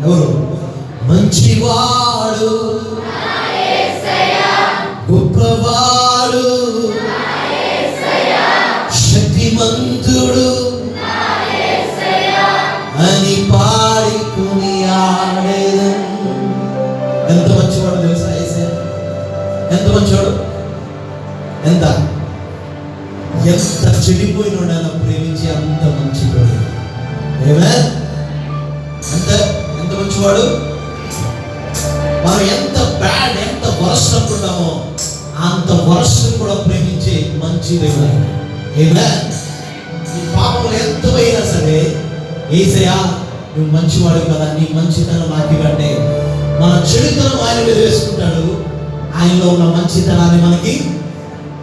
ఎవరు? మంచివాడు, గొప్పవాడు, శక్తిమంతుడు అని పాడుకుని ఆడేదం. ఎంత మంచివాడు తెలుసా యేసయ్య? ఎంత మంచివాడు! ఎంత చెడిపోయినోడు అలా ప్రేమించి అంత మంచివాడు. ఎంత మంచివాడు! మనం ఎంత బ్యాడ్, ఎంత వరస్ట్ అనుకుంటామో అంత వరస్ట్ కూడా ప్రేమించే మంచి దేవుడు. నీ పాపములు ఎంతమైనా సరే యేసయ్య నువ్వు మంచివాడు కదా, నీ మంచితనం నాకు ఇవ్వండి. మన చెడుతనం ఆయన మీద వేసుకుంటాడు, ఆయనలో ఉన్న మంచితనాన్ని మనకి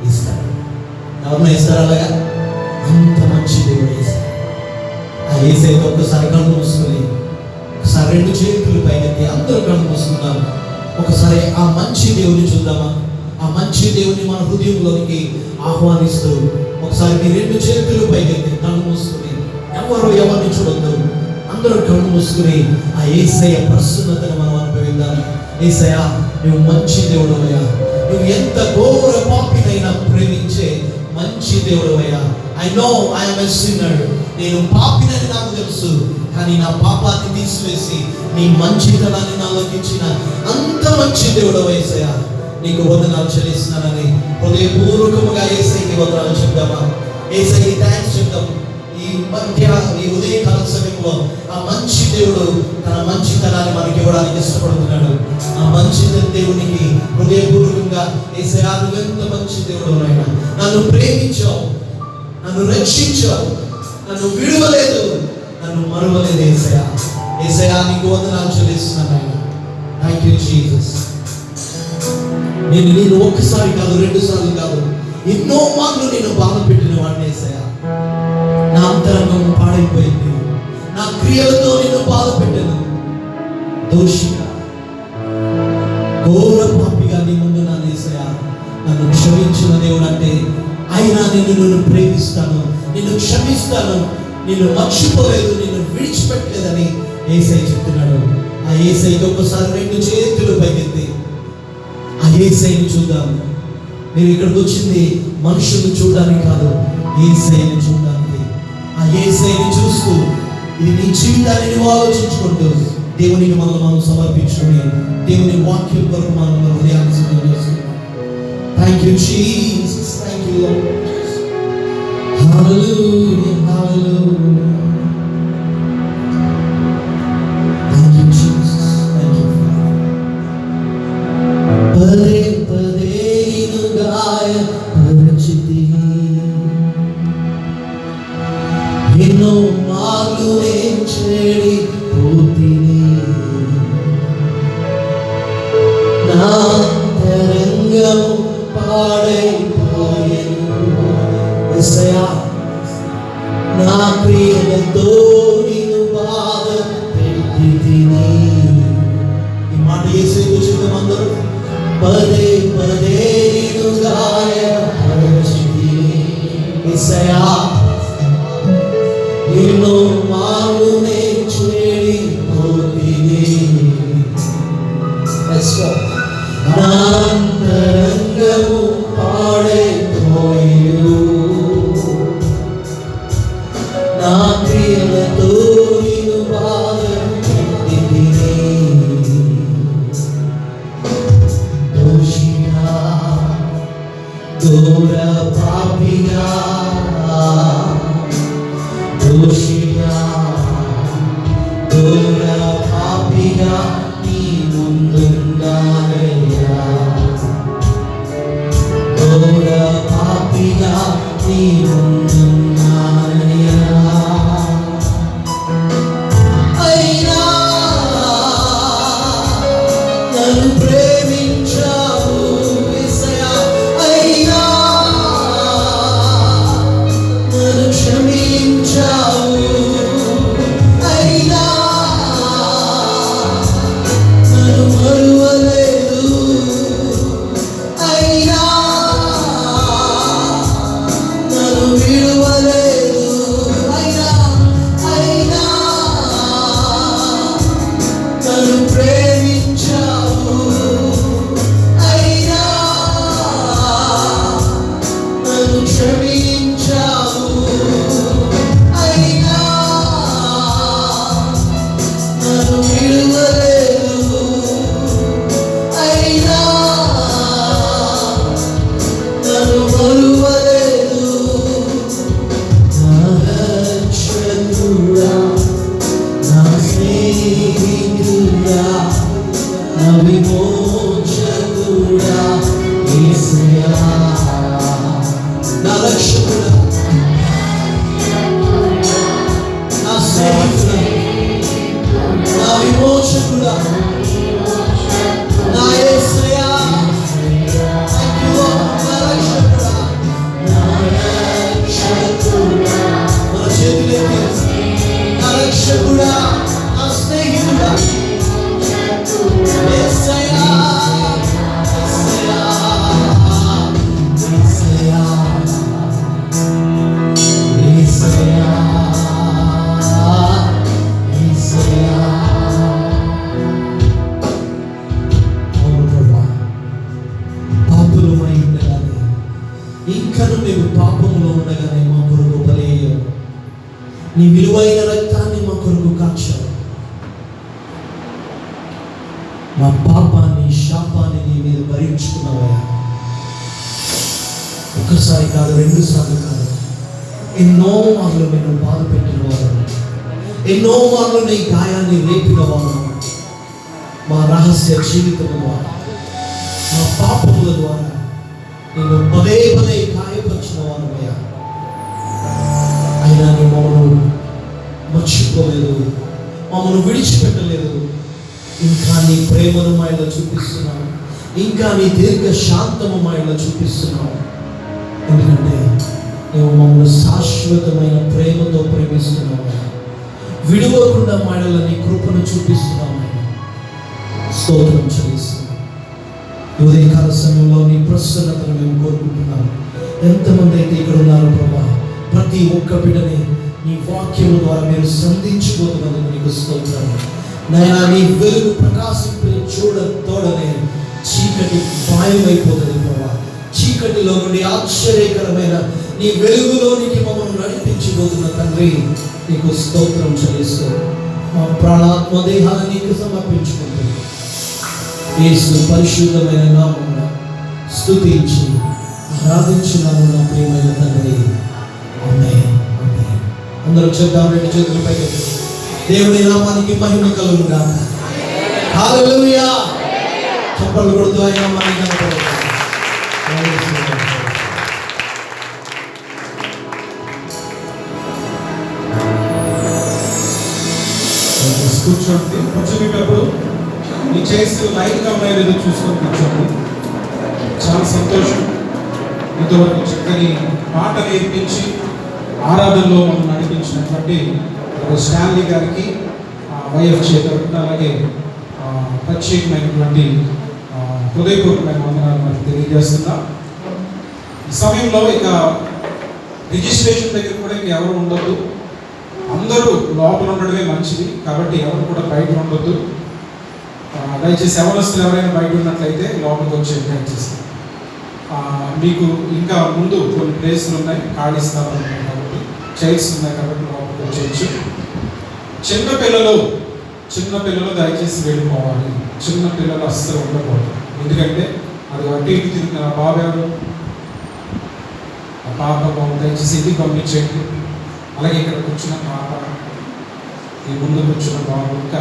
ఇస్తాడు. ఎవరిని ఇస్తారు అలాగా? అంత మంచి దేవుడు యేసయ్య. ఆ యేసయ్యతో ఒక్కసారి కళ్ళు మూసుకొని, ఒకసారి రెండు చేతులు పైకెత్తి అందరూ కళ్ళు మూసుకుందాం. ఒకసారి ఆ మంచి దేవుని చూద్దామా? ఆ మంచి దేవుని మన హృదయంలోనికి ఆహ్వానిస్తూ ఒకసారి మీ రెండు చేతులు పైకెత్తి కళ్ళు మూసుకుని, ఎవరిని చూడొద్దు, అందరూ కళ్ళు మూసుకుని ఆ యేసయ్య ప్రసన్నతను మనం అనుభవిద్దాం. యేసయ్య నువ్వు మంచి దేవుడు అయ్యా, నువ్వు ఎంత ఘోర పాపినైనా ప్రేమించే మంచి దేవుడు అయ్యా. I know I'm a sinner, నేను పాపినని నాకు తెలుసు, కానీ నా పాపాన్ని తీసివేసి నీ మంచితనాన్ని నాలోకి ఇచ్చిన అంత మంచి దేవుడు యేసయ్య, నీకు వందనాలు చెల్లిస్తున్నానని హృదయపూర్వకముగా యేసయ్యకి వందనాలు చెప్దామా? యేసయ్యకి థాంక్స్ చెప్దాం. ఈ ఉదయకాల సమయంలో ఆ మంచి దేవుడు తన మంచితనాన్ని మనకి ఇవ్వడానికి ఇష్టపడుతున్నాడు. ఆ మంచి దేవునికి హృదయపూర్వకంగా యేసయ్యా నువ్వెంత మంచి దేవుడు నాయనా, నన్ను ప్రేమించావు, నన్ను రక్షించావు, నన్ను విడువలేదు, నన్ను మరువలేదు యేసయ్యా. యేసయ్యా నీకు వందనాలు చెల్లిస్తున్నాను నాయనా. Thank you Jesus. నేను ఒక్కసారి కాదు, రెండు సార్లు కాదు, ఎన్నో మార్లు నేను బాధ పెట్టిన వాడిని యేసయ్యా. నా అంతరంగం పాడైపోయింది, నా క్రియలతో నేను బాధ పెట్టాను. దోషిగా, ఘోర పాపిగా నీ ముందు నా యేసయ్యా నన్ను క్షమించిన దేవుడు అంటే, అయినా నిన్ను ప్రేమిస్తాను, నిన్ను క్షమిస్తాను, నిన్ను మర్చిపోలేదు, నిన్ను విడిచిపెట్టలేదని యేసయ్య చెప్తున్నాడు. ఆ యేసయ్యకి ఒక్కసారి రెండు చేతులు పైకెత్తి ఆ యేసయ్యని చూద్దాం. మీరు ఇక్కడికి వచ్చింది మనుషులు చూడడానికి కాదు, యేసయ్యని చూడడానికి. ఆ యేసయ్యని చూస్తూ ఇది నీ జీవితాన్ని నువ్వు ఆలోచించుకుంటూ దేవునికి మనం సమర్పించుకుని దేవుని వాక్యం కొరకు మనం హృదయాన్ని సిద్ధం చేసుకుంటాం. Thank you Jesus, thank you lord. Hallelujah, hallelujah. Thank you Jesus, thank you. పదే పదే గాయపరచితివి, ఎన్నో మార్లు నేను చెడిపోతిని, నా అంతరంగము పాడైపోయెను యేసయ్యా, నా ప్రియ ప్రేమించావు, అయినా నన్ను క్షమించావు, అయినా నన్ను విడువలేదు, అయినా నన్ను మరువలేదు. నా రక్షకుడా, నా స్నేహితుడా, నా విమోచకుడా యేసయ్యా. నా రక్షకుడా, నా స్నేహితుడా, నా విమోచకుడా, నా యేసయ్యా. Thank you Lord. నా రక్షకుడా, నా రక్షకుడా, మన చేతులెత్తి నా రక్షకుడా, నా స్నేహితుడా యేసయ్యా, యేసయ్యా, యేసయ్యా, యేసయ్యా, యేసయ్యా. అవును ప్రభువా, పాపులమై ఉండగానే, ఇంకను మేము పాపములో ఉండగానే మా కొరకు బలయ్యావు. నీ విలువైన రక్తాన్ని మా కొరకు కాచావు. మా పాపాన్ని, శాపాన్ని నీ మీద భరించుకున్నావయ్యా. ఒక్కసారి కాదు, 2 సార్లు కాదు, ఎన్నో మార్లు నిన్ను బాధ పెట్టిన వారు, ఎన్నో మార్లు నీ గాయాన్ని రేపిన వారు, మా రహస్య జీవితం ద్వారా, మా పాపముల ద్వారా నిన్ను పదే పదే గాయపరిచిన వారు అయ్యా. అయినా నీ మమ్మల్ని మర్చిపోలేదు, మమ్మల్ని విడిచిపెట్టలేదు. ఇంకా నీ ప్రేమను మా ఇలా చూపిస్తున్నావు, ఇంకా నీ దీర్ఘ శాంతము మా ఇలా చూపిస్తున్నావు. ఎందుకంటే నువ్వు మమ్మల్ని శాశ్వతమైన ప్రేమతో ప్రేమిస్తున్నావు, విడువకుండా మా ఇలా నీ కృపను చూపిస్తున్నావు. స్తోత్రం చెల్లిస్తున్నాం. ఉదయకాల సమయంలో నీ ప్రసన్నతను మేము కోరుకుంటున్నాము. ఎంతమంది అయితే ఇక్కడ ఉన్నారు ప్రభా, ప్రతి ఒక్క బిడ్డని నీ వాక్యము ద్వారా మీరు సంధించిపోతున్నందుకు నీకు స్తోత్రం. నాయనా, నీ వెలుగు ప్రకాశింపే తోడనే చీకటి మాయమైపోతుంది ప్రభా. చీకటిలో నుండి ఆశ్చర్యకరమైన నీ వెలుగులోనికి మమ్మల్ని నడిపించిపోతున్న తండ్రి, నీకు స్తోత్రం చెల్లిస్తూ మా ప్రాణాత్మ దేహాన్ని నీకు సమర్పించుకుంటూ యేసు పరిశుద్ధమైన నామమున స్తుతించి ఆరాధించున్నాను నా ప్రియమైన తండ్రి. ఆమేన్, ఆమేన్. అందరూ చెప్దాం, 2 చేతులు పైకెత్తి. దేవుని నామానికి మహిమ కలుగును గాక. హల్లెలూయా. చప్పట్లు కొడుతూ ఆయన నామాన్ని కనపడతాం. కూర్చోండి. కూర్చునేటప్పుడు మీ చేసి లైట్గా ఉన్నాయో చూసుకొని కూర్చోండి. చాలా సంతోషం. ఇంతవరకు చక్కని పాట నేర్పించి ఆరాధనలో మనం నడిపించినటువంటి స్టాన్లీ గారికి వైఎఫ్ చేతరుకున్న, అలాగే ప్రత్యేకమైనటువంటి హృదయపూర్వకమైన వందనాలు మనకు తెలియజేస్తున్నా. ఈ సమయంలో ఇక రిజిస్ట్రేషన్ దగ్గర కూడా ఇంక ఎవరు ఉండొద్దు. అందరూ లోపల ఉండడమే మంచిది. కాబట్టి ఎవరు కూడా బయట ఉండొద్దు. దయచేసి ఎవరస్తులు ఎవరైనా బయట ఉన్నట్లయితే లోపలికి వచ్చేది దయచేసి. మీకు ఇంకా ముందు కొన్ని ప్లేసులు ఉన్నాయి, ఖాళీ స్థలాలు ఉన్నాయి కాబట్టి, చైర్స్ ఉన్నాయి కాబట్టి లోపలికి వచ్చేయచ్చు. చిన్నపిల్లలు దయచేసి వెళ్ళిపోవాలి. చిన్నపిల్లలు అస్సలు ఉండకూడదు. ఎందుకంటే అది అటు ఇటు తిరిగిన బాబు ఎవరు, ఆ పాప దయచేసి ఇంటికి పంపించండి. అలాగే ఇక్కడ కూర్చున్న పాప, ఈ ముందు కూర్చున్న బాబు, ఇంకా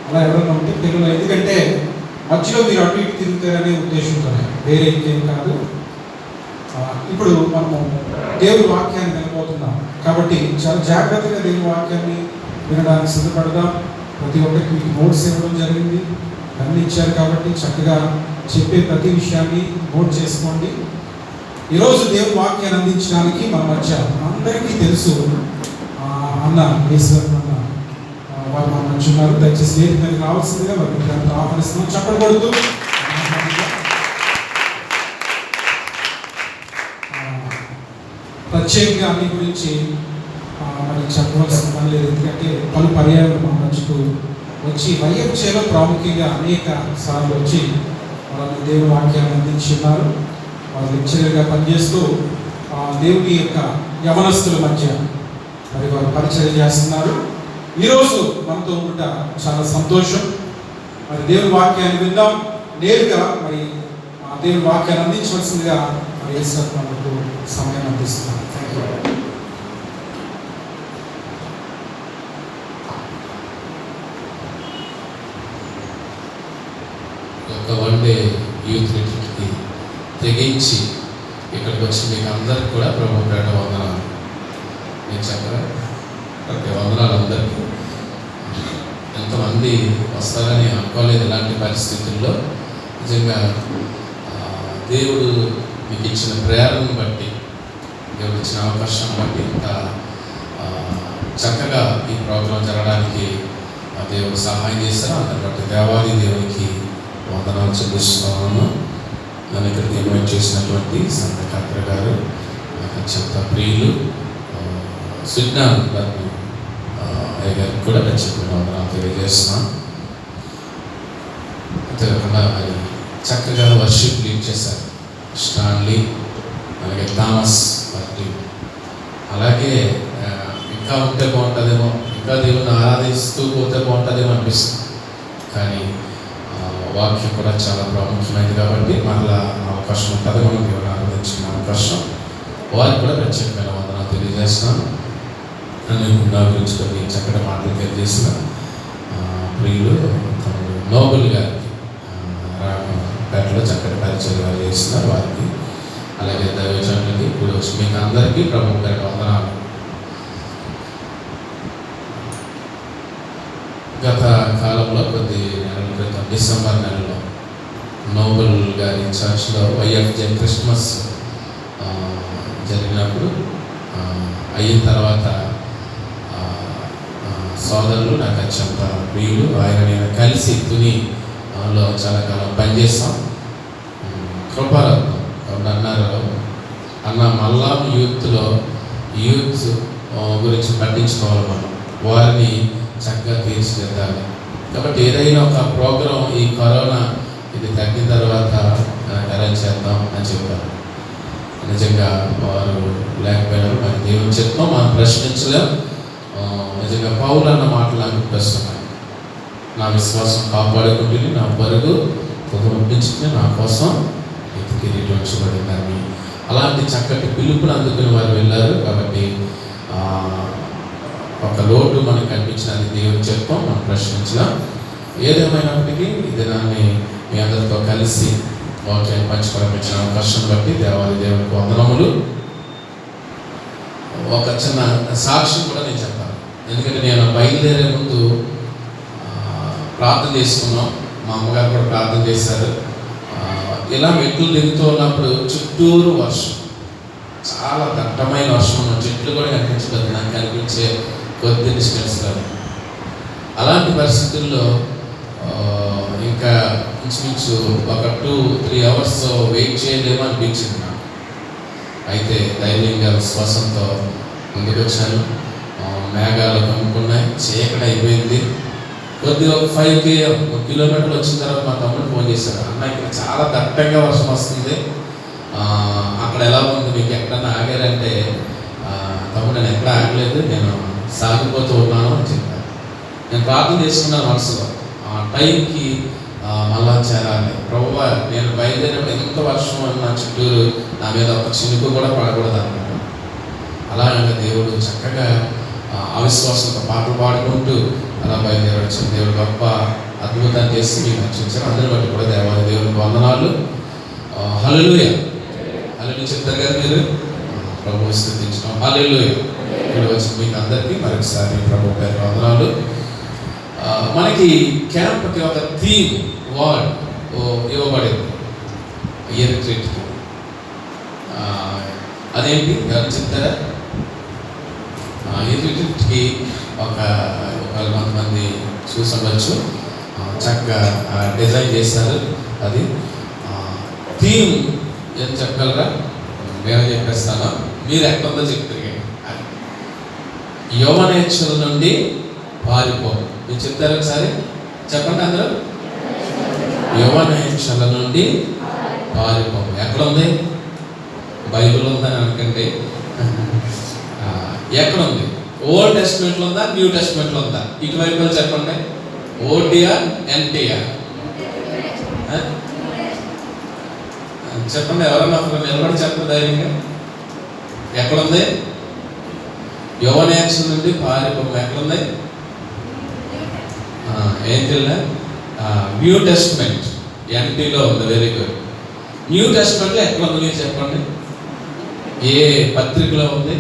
అలా ఎవరైనా ఉంటే పిల్లలు, ఎందుకంటే మధ్యలో మీరు అటు ఇటు తిరుగుతారనే ఉద్దేశంతోనే, వేరే ఇంకేం కాదు. ఇప్పుడు మనము దేవుడి వాక్యాన్ని వినబోతున్నాం కాబట్టి చాలా జాగ్రత్తగా దేవుడి వాక్యాన్ని వినడానికి సిద్ధపడదాం. ప్రతి ఒక్కరికి మీకు నోట్స్ ఇవ్వడం జరిగింది, అన్నీ ఇచ్చారు కాబట్టి చక్కగా చెప్పే ప్రతి విషయాన్ని నోట్ చేసుకోండి. ఈరోజు దేవుడి వాక్యాన్ని అందించడానికి మన మధ్య అందరికీ తెలుసు అన్న ఈశ్వర్ అన్న వారు మన మధ్య ఉన్నారు. దయచేసి వేదిక మీదకి రావాల్సిందిగా వారికి ఆహ్వానిస్తున్నాం. చెప్పకూడదు. ప్రత్యేకంగా అన్ని గురించి మరి చెప్పవలసిన పని లేదు, ఎందుకంటే పలు పర్యాయాలు మన మధ్యకు వచ్చి వైఎఫ్జేలో ప్రాముఖ్యంగా అనేక సార్లు వచ్చి వాళ్ళు దేవుని వాక్యాన్ని అందించున్నారు. వాళ్ళు లెక్చరర్గా పనిచేస్తూ దేవుని యొక్క యవనస్తుల మధ్య మరి వారు పరిచయం చేస్తున్నారు. ఈరోజు మనతో ఉంట చాలా సంతోషం. మరి దేవుని వాక్యాన్ని విందాం. నేరుగా మరి దేవుని వాక్యాన్ని అందించవలసిందిగా మరి యేసయ్య మనకు సమయం అందిస్తున్నాను. Thank you. ఒక వన్ డే యూత్ రిట్రీట్కి తెగించి ఇక్కడికి వచ్చి మీకు అందరికి కూడా ప్రభు పేట వందనాలు. నేను చెప్పరా ప్రతి వందనాలు అందరికీ. ఎంతమంది వస్తారని అనుకోలేదు ఇలాంటి పరిస్థితుల్లో. నిజంగా దేవుడు మీకు ఇచ్చిన ప్రేరణను బట్టి, దేవుడు ఇచ్చిన అవకాశం బట్టి ఇంత చక్కగా ఈ ప్రోగ్రాం జరగడానికి దేవుడు సహాయం చేశారు. అందరి బట్టి దేవాది దేవునికి వందనాలు చెల్లిస్తున్నాను. నన్ను ఇక్కడికి ఇన్వైట్ చేసినటువంటి సంతకాత్ర గారు, నాకు అత్యంత ప్రియులు సుజ్ఞాన్ అయ్య గారికి కూడా ప్రత్యేకమైన వందనాలు తెలియజేస్తున్నాను. అంతేకాకుండా మరి చక్కగా వర్షిప్ లీడ్ చేశారు స్టాన్లీ, అలాగే థామస్ పార్టీ. అలాగే ఇంకా ఉంటే బాగుంటుందేమో, ఇంకా దేవుని ఆరాధిస్తూ పోతే బాగుంటుందేమో అనిపిస్తుంది. కానీ వాక్యం కూడా చాలా ప్రాముఖ్యమైనది కాబట్టి మరలా అవకాశం ఉంటుంది, మనం దేవుని ఆరాధించుకునే అవకాశం. వారికి కూడా ప్రత్యేకమైన వందనాలు తెలియజేస్తున్నాను. నన్ను నా గురించి కొన్ని చక్కటి మాటలు తెలియజేసిన ప్రియులు తమ్ముడు నోబుల్ గారికి రామపేటలో చక్కటి పరిచయాలు చేస్తున్నారు వారికి, అలాగే దైవజనులకి ఇప్పుడు వచ్చి మీకు అందరికీ ప్రభు పేట వందనాలు. గత కాలంలో కొద్ది నెలల క్రితం డిసెంబర్ నెలలో నోబుల్ గారి చర్చ్లో వైఎఫ్జే క్రిస్మస్ జరిగినప్పుడు అయిన తర్వాత సోదరులు నాకు అత్యంత ప్రియులు, ఆయన నేను కలిసి తునిలో చాలా కాలం పనిచేస్తాం. కృపారత్నం కాబట్టి అన్నారు, అన్న మళ్ళా యూత్ గురించి పట్టించుకోవాలి, మనం వారిని చక్కగా తీర్చిదిద్దాలి. కాబట్టి ఏదైనా ఒక ప్రోగ్రాం ఈ కరోనా ఇది తగ్గిన తర్వాత అరేంజ్ చేద్దాం అని చెప్పారు. నిజంగా వారు లేకపోయినారు, మరి దేవుని చెప్తాం మనం ప్రశ్నించలేం. నిజంగా పౌలు అన్న మాటలు నాకు గుర్తొస్తున్నాయి. నా విశ్వాసం కాపాడుకుంటుంది, నా పరుగు పొగొట్టించుకుని నా కోసం ఎత్తుకిరీటి ఉంచబడిందని, అలాంటి చక్కటి పిలుపుని అందుకుని వారు వెళ్ళారు. కాబట్టి ఒక లోటు మనకు కనిపించినది దేవుని చెప్తాం, మనం ప్రశ్నించలేం. ఏదేమైనప్పటికీ ఈ దినాన్ని మీ అందరితో కలిసి వాక్యాన్ని పంచుకోవడం అవకాశం బట్టి దేవాది దేవునికి వందనములు. ఒక చిన్న సాక్ష్యం కూడా నేను చెప్పాను, ఎందుకంటే నేను బయలుదేరే ముందు ప్రార్థన చేసుకున్నాం, మా అమ్మగారు కూడా ప్రార్థన చేశారు. ఇలా మెట్లు దిగుతూ ఉన్నప్పుడు చుట్టూరు వర్షం, చాలా దట్టమైన వర్షం, చెట్లు కూడా కనిపించలేదు, నాకు కనిపించే కొద్ది డిస్టెన్స్లో. అలాంటి పరిస్థితుల్లో ఇంకా ఇంచుమించు ఒక 2-3 అవర్స్ వెయిట్ చేయలేమో అనిపించింది నాకు. అయితే ధైర్యంగా విశ్వాసంతో ముందుకు వచ్చాను. మేఘాలు కమ్ముకున్నాయి, చీకటి అయిపోయింది. కొద్దిగా ఒక 5 కిలోమీటర్లు వచ్చిన తర్వాత మా తమ్ముడు ఫోన్ చేశారు, అన్న ఇక్కడ చాలా దట్టంగా వర్షం వస్తుంది, అక్కడ ఎలా ఉంది, మీకు ఎక్కడన్నా ఆగారంటే తమ్ముడు నేను ఎక్కడ ఆగలేదు, నేను సాగిపోతూ ఉన్నాను అని చెప్పాను. నేను ప్రార్థన చేసుకున్నాను మనసులో, ఆ టైంకి మళ్ళా చేరాలి ప్రభువా, నేను బయలుదేరినప్పుడు ఎంత వర్షం నా చుట్టూరు, నా మీద ఒక చినుకు కూడా పడకూడదు అన్నమాట. అలాగే దేవుడు చక్కగా అవిశ్వాసంతో పాటలు పాడుకుంటూ అలా బయలుదేరవచ్చు. దేవుడు గొప్ప అద్భుతాన్ని చేసి మీకు నచ్చించారు. అందరి బట్టి కూడా దేవాది దేవునికి వందనాలు. హల్లెలూయా హల్లెలూయా చెప్తారు కదా మీరు, ప్రభువు స్తుతించడం. హల్లెలూయా. ఇప్పుడు వచ్చి మీకు అందరికీ మరొకసారి ప్రభు పేరు వందనాలు. మనకి క్యాంప్కి ఒక థీమ్ వర్డ్ ఇవ్వబడింది ఇయర్ రిట్రీట్కి. అదేంటి ఎవరు చెప్తారా? ఇయర్ రిట్రీట్కి ఒక 100 మంది చూసవచ్చు, చక్కగా డిజైన్ చేశారు. అది థీమ్ ఏం చెప్పగలరా? నేను చెప్పేస్తాను, మీరు ఎక్కడుందో చెప్తారు. యౌవనేచ్ఛల నుండి పారిపోము. మీరు చెప్తారు ఒకసారి, చెప్పండి అందరూ. యవ్వనేచ్ఛల నుండి పారిపోము. ఎక్కడ ఉంది? బైబిల్ ఉందని అనకండి. ఎక్కడ ఉంది? ఓల్డ్ టెస్ట్మెంట్లో ఉందా, న్యూ టెస్ట్మెంట్లో ఉందా? ఇటువైపు చెప్పండి. ఓటీఆర్ ఎన్టీఆర్ చెప్పండి. ఎవరన్నా ఒకరు నిలబడి చెప్పండి ధైర్యంగా. ఎక్కడుంది? యవ్వనేచ్ఛల నుండి పారిపోము ఎక్కడుంది? ఏంటిల్లా? న్యూ టెస్ట్మెంట్ ఎన్టీలో ఉంది. Very good. న్యూ టెస్ట్మెంట్లో ఎక్కడ ఉంది మీరు చెప్పండి. ఏ పత్రికలో ఉంది?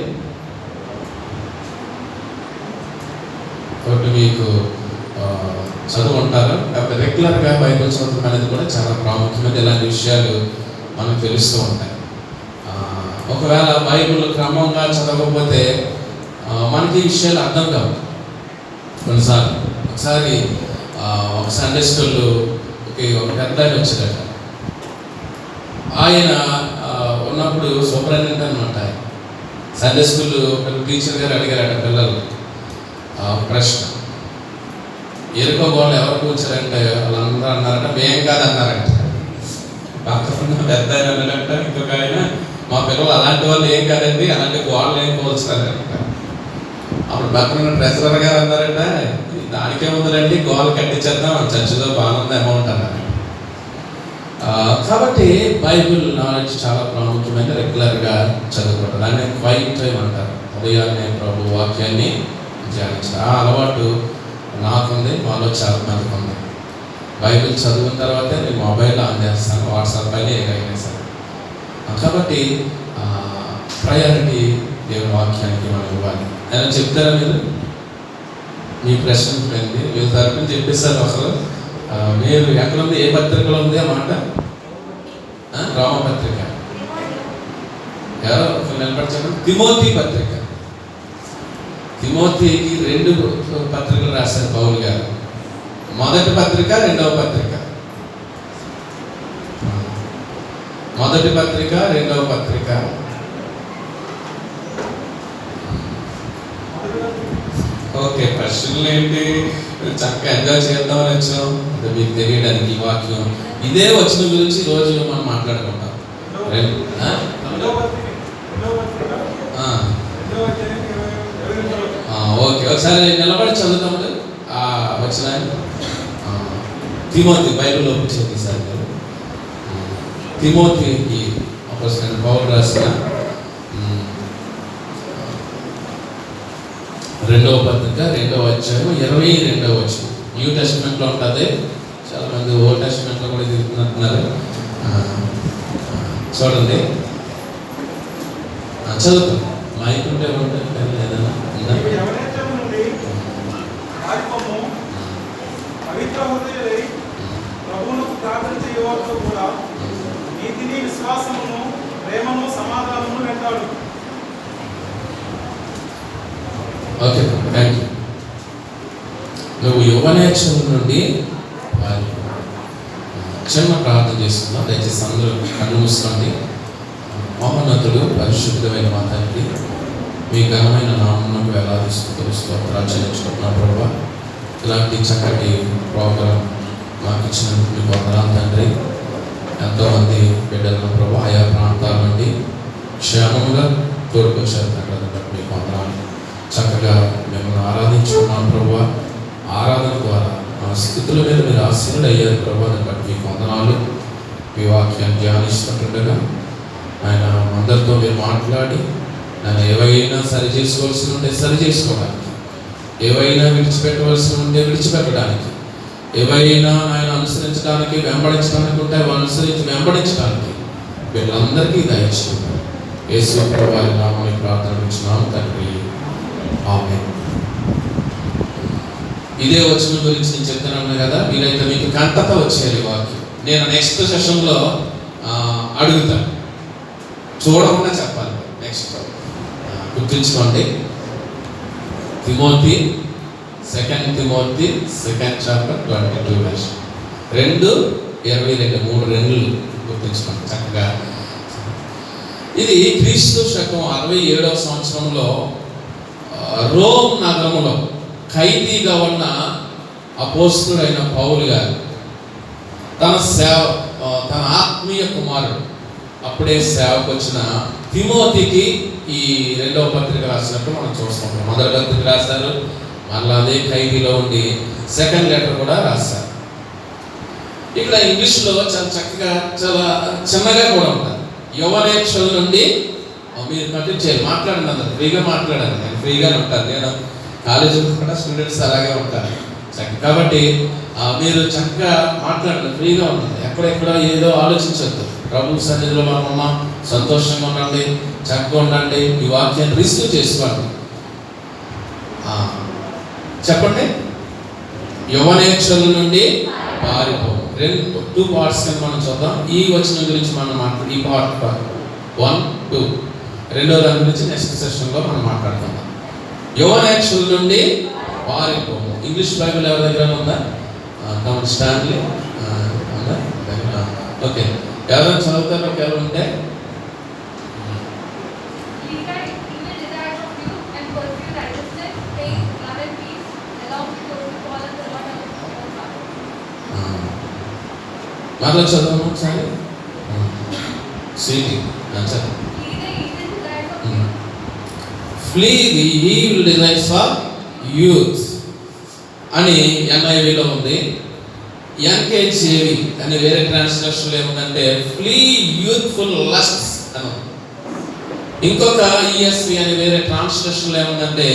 ఒకటి మీకు చదువు ఉంటారు. కాబట్టి రెగ్యులర్గా బైబిల్ చదవడం అనేది కూడా చాలా ప్రాముఖ్యమైన ఇలాంటి విషయాలు మనకు తెలుస్తూ ఉంటాయి. ఒకవేళ బైబిల్ క్రమంగా చదవకపోతే మనకి ఈ విషయాలు అర్థం కావు కొన్నిసార్లు. ఒకసారి ఒక సండే స్కూల్లో ఒక పెద్ద ఆయన వచ్చారట. ఆయన ఉన్నప్పుడు సూపరింటెండెంట్ అనమాట. సండే స్కూల్ టీచర్ గారు అడిగారట పిల్లలు ప్రశ్న, ఎరుకో గోడ ఎవరు కూర్చారంటే వాళ్ళందరూ అన్నారట మేం కాదన్నారంట. పక్కన పెద్ద ఆయన అన్నారంట, ఇంకొక ఆయన మా పిల్లలు అలాంటి వాళ్ళు ఏం కాదండి, అలాంటి గోడలు ఏం కూల్చారంట. అప్పుడు పక్కన ట్రెజరర్ గారు అన్నారంట, దానికే ఉందండి గోడలు కట్టించేద్దాం, చర్చిలో బాగుంది అమౌంట్ అన్నారు. కాబట్టి బైబిల్ నాలెడ్జ్ చాలా ప్రాముఖ్యమైన రెగ్యులర్గా చదువుకోవడం. దాన్ని క్వైట్ టైం అంటారు. ఉదయాన్నే ప్రభు వాక్యాన్ని ధ్యానించాలి. ఆ అలవాటు నాకుంది, మాలో చాలా మందికి ఉంది. బైబిల్ చదివిన తర్వాతే నేను మొబైల్ ఆన్ చేస్తాను, వాట్సాప్ పైన ఏదైనా సరే. కాబట్టి ప్రయారిటీ దేవుని వాక్యానికి మనం ఇవ్వాలి. ఆయన చెప్తారా మీరు? మీ ప్రశ్న పోయింది, మీరు తరపున చెప్పేస్తారు. అసలు మీరు ఎక్కడుంది, ఏ పత్రికలో ఉంది ఆ మాట? రామపత్రిక. ఎవరో నిలబడి చెప్పండి. తిమోతి పత్రిక. తిమోతికి 2 పత్రికలు రాశారు పౌలు గారు. మొదటి పత్రిక, రెండవ పత్రిక. మొదటి పత్రిక, రెండవ పత్రిక. ఓకే, ప్రశ్నలు ఏంటి? చక్కగా ఎంజాయ్ చేద్దామని వచ్చాం. అంటే మీకు తెలియడానికి ఈ వాక్యం ఇదే వచ్చిన గురించి రోజు మనం మాట్లాడుకుంటాం. ఓకే, ఒకసారి నిలబడి చదువుతాము వచ్చిన తిమోతి. బైబిల్ ఒప్పించింది సార్ మీరు. తిమోతికి అపోస్తలుడైన పౌలు రాసిన 2వ పత్రిక, 2వ అధ్యాయం, 22వ వచనం. న్యూ టెస్ట్మెంట్లో ఉంటుంది. చాలా మంది ఓల్డ్ టెస్ట్మెంట్లో కూడా తిరుగుతున్నారు. చూడండి, చదువుతాం. మైక్ ఉంటే ఉంటుంది ఏదైనా పవిత్ర హృదయులై ప్రభువునకు ప్రార్థన చేయవారితో కూడా నీతిని, విశ్వాసమును, ప్రేమను, సమాధానమును వెంటాడు. Okay, thank you. నువ్వు యవ్వనేచ్ఛల నుండి చిన్న ప్రార్థన చేస్తున్నావు. దయచేసి అందరూ కళ్ళు మూసుకోండి. మహోన్నతుడు పరిశుద్ధమైన మాతానికి మీ ఘనమైన నామమునకు వేలాదిస్తూ స్తోత్రాలు చెల్లించుకుంటున్నాం ప్రభువా. ఇలాంటి చక్కటి ప్రోగ్రాం మాకు ఇచ్చినందుకు మీకు వందనాలు తండ్రి. ఎంతోమంది బిడ్డలను ప్రభు ఆయా ప్రాంతాల నుండి క్షేమంగా తోడుకొచ్చారు తండ్రి. మీకు వందనాలు. చక్కగా మిమ్మల్ని ఆరాధించుకున్నాం ప్రభువా. ఆరాధన ద్వారా ఆ స్థితుల మీద మీరు ఆశీనులు అయ్యారు ప్రభు. దాన్ని బట్టి మీకు వందనాలు. మీ వాక్యాన్ని ధ్యానిస్తుండగా ఆయన అందరితో మీరు మాట్లాడి నన్ను ఏవైనా సరి చేసుకోవాల్సి ఉంటే సరి చేసుకోవడానికి, ఏవైనా విడిచిపెట్టవలసి ఉంటే విడిచిపెట్టడానికి, ఏవైనా ఆయన అనుసరించడానికి, వెంబడించడానికి ఉంటే అనుసరించి వెంబడించడానికి వీళ్ళందరికీ దయచేయండి. యేసు ప్రభువారి నామమున ప్రార్థించున్నాము తండ్రి, ఆమేన్. ఇదే వచనం గురించి నేను చెప్తున్నాను కదా, వీలైతే మీకు కంటత వచ్చేది వాక్యం. నేను నెక్స్ట్ సెషన్లో అడుగుతాను, చూడకుండా చెప్పాలి. నెక్స్ట్ గుర్తుంచుకోండి. Timothy 2 Timothy 2nd chapter 22 verse 2:22 3 2 గుర్తుంచుకోండి చక్కగా. ఇది క్రీస్తు శకం 67వ సంవత్సరంలో రోమ్ నగరంలో ఖైదీగా ఉన్న అపోస్తలుడైన పౌలు గారు తన ఆత్మీయ కుమారుడు అప్పుడే సేవకు వచ్చిన తిమోతికి ఈ 2వ పత్రిక రాసినట్టు మనం చూస్తాం. మొదటి పత్రిక రాశారు, మళ్ళీ అదే ఖైదీలో ఉండి సెకండ్ లెటర్ కూడా రాశారు. ఇక్కడ ఇంగ్లీష్లో చాలా చక్కగా చాలా చిన్నగా కూడా ఉంటారు. యవనేచ్ఛల నుండి మీరు కంటిన్యూ చేయాలి, మాట్లాడండి, అందరు ఫ్రీగా మాట్లాడాలి. నేను ఫ్రీగానే ఉంటాను, నేను కాలేజీలో కూడా స్టూడెంట్స్ అలాగే ఉంటారు కాబట్టి మీరు చక్కగా మాట్లాడండి, ఫ్రీగా ఉంటుంది. ఎక్కడెక్కడ ఏదో ఆలోచించద్దు. ప్రభు సన్నిధిలో మనం ఉన్నాం, సంతోషంగా ఉండండి, చక్కగా ఉండండి. ఈ వాక్యాన్ని రిసీవ్ చేసుకోండి. చెప్పండి. యవనేచ్ఛల నుండి పారిపో. 2 పార్ట్స్ కింద మనం చూద్దాం. ఈ వచనం గురించి మనం మాట్లాడు, ఈ పార్ట్ 1, 2, రెండో దాని గురించి నెక్స్ట్ సెషన్లో మనం మాట్లాడుకుందాం. యవనేచ్ఛల నుండి పారిపో. ఇంగ్లీష్ బైబిల్ ఎవరి దగ్గర ఉందా? స్టాన్లీ ఉందా? ఓకే, ఎవరైనా చదువుతారో ఎవరు ఉంటే మాతో చదవము ఒకసారి. Flea the evil desires for youth అని NIVలో ఉంది. NKJV అని వేరే ట్రాన్స్లేషన్లో ఏముందంటే ఫ్లీ యూత్ఫుల్ లస్ట్స్ అని. ఇంకొక ESV అని వేరే ట్రాన్స్లేషన్లో ఏముందంటే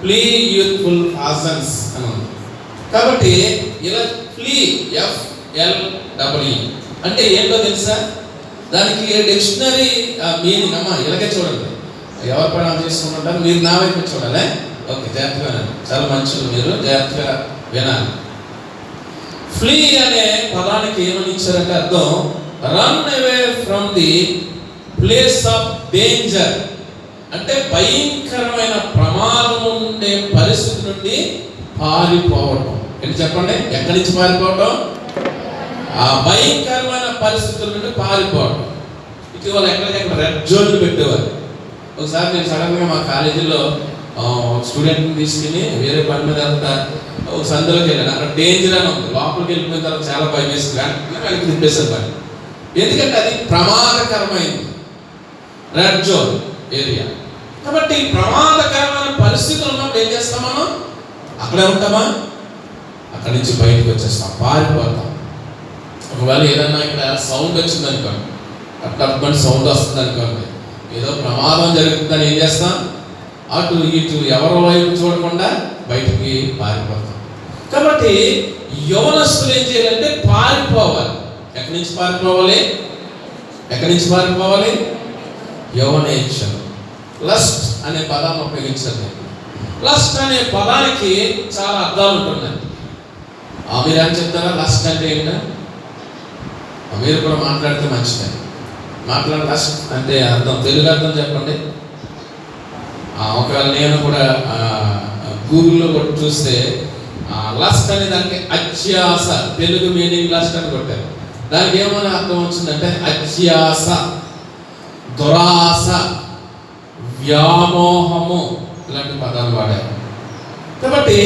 ఫ్లీ యూత్ఫుల్ హాజన్స్ అని ఉంది. కాబట్టి ఇలా ఫ్లీ FLE అంటే ఏంటో తెలుసా? దానికి డిక్షనరీ మీనింగ్ అమ్మా ఇలాగే చూడండి. ఎవరు పని చేసుకుంటారు మీరు నా వైపు చూడాలి. ఓకే, జాగ్రత్తగా వినాలి. చాలా మంచిది, మీరు జాగ్రత్తగా వినాలి. ఫ్లీ అనే పదానికి ఏమని ఇచ్చారంటే అర్థం run away from the place of danger. అంటే భయంకరమైన ప్రమాదం ఉండే పరిస్థితి నుండి పారిపోవటం. ఏంటి చెప్పండి? ఎక్కడి నుంచి పారిపోవటం? ఆ భయంకరమైన పరిస్థితుల నుండి పారిపోవటం. ఇటీవల ఎక్కడికెక్కడ రెడ్ జోన్లు పెట్టేవారు. ఒకసారి నేను సడన్గా మా కాలేజీలో స్టూడెంట్ని తీసుకుని వేరే పని మీద వెళ్తా ఒక సందులోకి వెళ్ళాను. అక్కడ డేంజర్ అని ఉంది. లోపలికి వెళ్ళిపోయిన తర్వాత చాలా భయం వేస్తుంది, వెంటనే వెనక్కి తిప్పేసాను పని. ఎందుకంటే అది ప్రమాదకరమైంది, రెడ్ జోన్ ఏరియా. కాబట్టి ప్రమాదకరమైన పరిస్థితులు ఉన్నప్పుడు ఏం చేస్తాం మనం? అక్కడే ఉంటామా? అక్కడి నుంచి బయటకు వచ్చేస్తాం, పారిపోతాం. ఒకవేళ ఏదన్నా ఇక్కడ సౌండ్ వచ్చింది అనుకోండి, అక్కడ సౌండ్ వస్తుంది అనుకోండి, ఏదో ప్రమాదం జరుగుతుందని ఏం చేస్తాం? అటు ఇటు ఎవరి వైపు చూడకుండా బయటికి పారిపోతాం. కాబట్టి యవనస్తులు ఏం చేయాలంటే పారిపోవాలి. ఎక్కడి నుంచి పారిపోవాలి? ఎక్కడి నుంచి పారిపోవాలి? యవనేచ్ఛలు. లస్ట్ అనే పదాన్ని ఉపయోగించండి. లస్ట్ అనే పదానికి చాలా అర్థాలు ఉంటున్నాయి. మీరు ఏం చెప్తారా? లస్ట్ అంటే ఏంటో మీరు కూడా మాట్లాడితే మంచిదే. మాట్లాడే లస్ట్ అంటే అర్థం, తెలుగు అర్థం చెప్పండి. ఒకవేళ నేను కూడా గూగుల్లో కొట్టి చూస్తే లస్ట్ అనే దానికి అత్యాస, తెలుగు మీనింగ్ లస్ట్ అని కొట్టారు. దానికి ఏమైనా అర్థం వచ్చిందంటే అత్యాస, దురాస, వ్యామోహము ఇలాంటి పదాలు వాడారు. కాబట్టి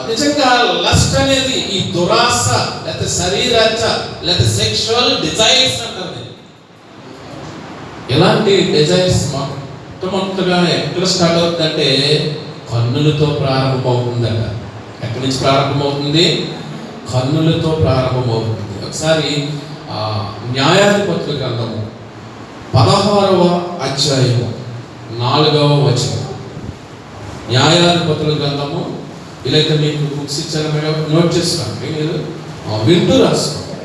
నిజంగా లస్ట్ అనేది ఈ దురాస లేకపోతే శరీరాచ లేకపోతే సెక్షువల్ డిజైర్స్ అంటారు. ఇలాంటి డిజైర్స్ మొట్టమొదటిగా ఎక్కడ స్టార్ట్ అవుతుందంటే కన్నులతో ప్రారంభమవుతుందట. ఎక్కడి నుంచి ప్రారంభమవుతుంది? కన్నులతో ప్రారంభమవుతుంది. ఒకసారి న్యాయాధిపతుల గ్రంథము 16వ అధ్యాయము 4వ వచనం. న్యాయాధిపతుల గ్రంథము, ఇలాగైతే మీకు బుక్స్ ఇచ్చారు, నోట్ చేసుకోండి, మీరు వింటూ రాసుకోండి.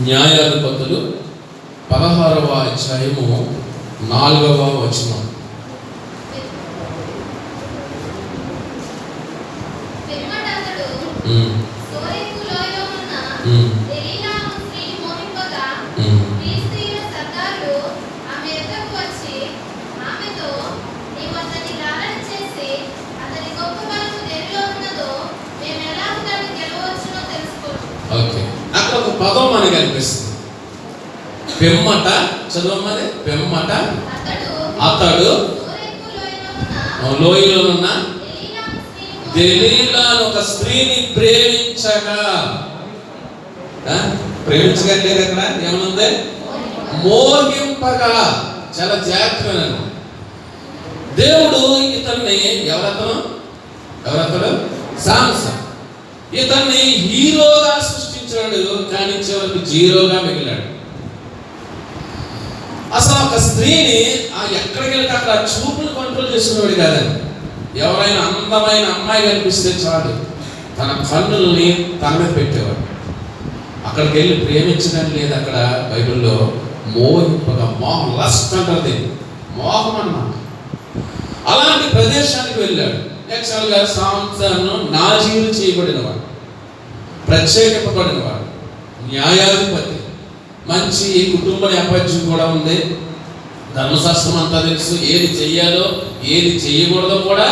న్యాయాధిపతులు 16వ అధ్యాయము 4వ వచనం. ఓకే, అక్కడ ఒక పదం మనకి అనిపిస్తుంది. పెమ్మట, చదవమని. పెమ్మట అతడు లోయలోనున్న దెలీలా అని ఒక స్త్రీని ప్రేమించగా లేదు అక్కడ ఏమనుంది? మోహింపగా. చాలా జాగ్రత్తగా దేవుడు ఇతన్ని ఎవరతను సామ్సన్ ఇతన్ని హీరోగా సృష్టించాడు, కానీ చివరికి జీరోగా మిగిలాడు. అసలు ఒక స్త్రీని ఎక్కడికి వెళ్తే అక్కడ చూపులు కంట్రోల్ చేసుకునేవాడు కాదండి. ఎవరైనా అందమైన అమ్మాయి కనిపిస్తే చాలు తన కన్నుల్ని తన మీద పెట్టేవాడు. అక్కడికి వెళ్ళి ప్రేమించడం లేదు. అక్కడ బైబిల్లో మోహింపగా, మోహం, లస్ట్ అంటారు, మోహం అన్నమాట. అలాంటి ప్రదేశానికి వెళ్ళాడు. యాక్చువల్గా సామ్సన్ నాజీరు చేయబడినవాడు, ప్రత్యేకింపబడినవాడు, న్యాయాధిపతి, మంచి కుటుంబ నేపథ్యం కూడా ఉంది. ధర్మశాస్త్రం అంతా తెలుసు, ఏది చెయ్యాలో ఏది చేయకూడదో కూడా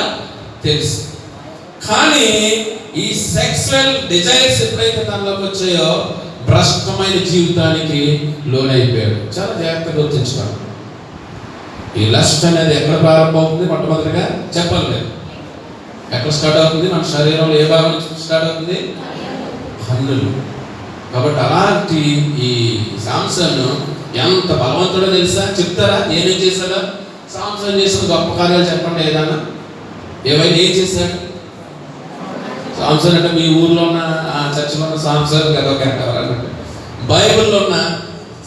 తెలుసు. కానీ ఈ సెక్సువల్ డిజైర్స్ ఎప్పుడైతే తనలోకి వచ్చాయో భ్రష్టమైన జీవితానికి లోనైపోయాడు. చాలా జాగ్రత్తగా గుర్తించుకోవాలి. ఈ లస్ట్ అనేది ఎక్కడ ప్రారంభమవుతుంది? మొట్టమొదటిగా చెప్పలేదు. ఎక్కడ స్టార్ట్ అవుతుంది? మన శరీరంలో ఏ భాగం నుంచి స్టార్ట్ అవుతుంది? కన్నులు. కాబట్టి అలాంటి ఈ సామ్సన్ ఎంత బలవంతుడో తెలుసా? చెప్తారా ఏమేం చేశాడో? సామ్సన్ చేసిన గొప్ప కార్యాలు చెప్పండి. ఏమైనా ఏం చేశాడు సామ్సన్? అంటే మీ ఊర్లో ఉన్న చర్చిలో ఉన్న సామ్సన్ కదా, ఎవరన్నట్టు బైబిల్లో ఉన్న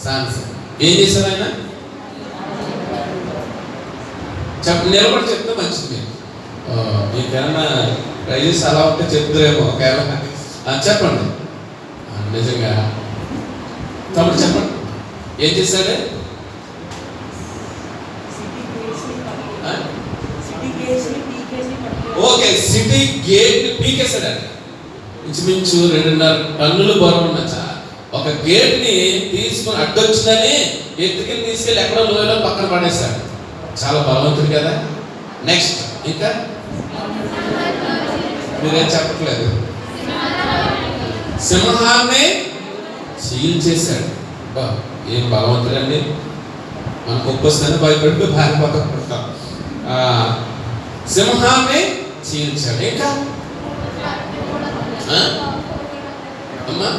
సామ్సన్ ఏం చేశారు ఆయన? నిలబడి చెప్తే మంచిది. మీకేమన్నా ప్రైజెస్ అలా ఉంటే చెప్తారేమో. చెప్పండి నిజంగా తమ్ముడు చెప్పండి, ఏం చేశాడు? ఓకే, సిటీ గేట్ పీకేశాడు. ఇంచుమించు 2.5 టన్నులు బరువు ఉన్న ఒక గేట్ ని తీసుకుని అడ్డొచ్చిందని ఎత్తుకెళ్ళి తీసుకెళ్ళి ఎక్కడో లోయలో పక్కన పడేశాడు. చాలా బలవంతుడు కదా. నెక్స్ట్ ఇంకా మీరేం చెప్పట్లేదు. సింహాన్ని చీల్చేశాడు. ఏం బలవంతుడండి. మనకు ఒక్కొస్తానే భయపడి భారపడతాం. సింహాన్ని చీల్చాడు. ఇంకా అమ్మా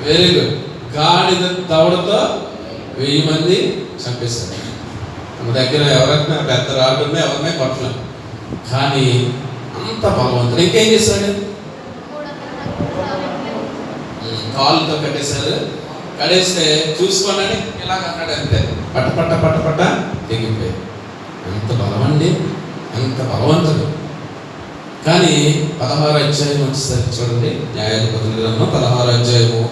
వెరీ గుడ్. గాడిద దవడతో 1000 మంది చంపేశాడు. మన దగ్గర ఎవరైనా పెద్ద రాళ్ళున్నా ఎవరినే కొట్టలేం, కానీ అంత బలవంతుడు. ఇంకేం చేశాడు? కాళ్ళతో కట్టేశాడు. కడేస్తే చూసుకోండి ఇలాగ అన్నాడు, అంతే పట్ట పట్ట పట్ట పట్ట తెగిపోయాడు. ఎంత బలమండి, ఎంత బలవంతుడు. కానీ 16వ అధ్యాయం వచ్చేసరికి చూడండి, న్యాయాధిపతుల గ్రంథం 16వ అధ్యాయము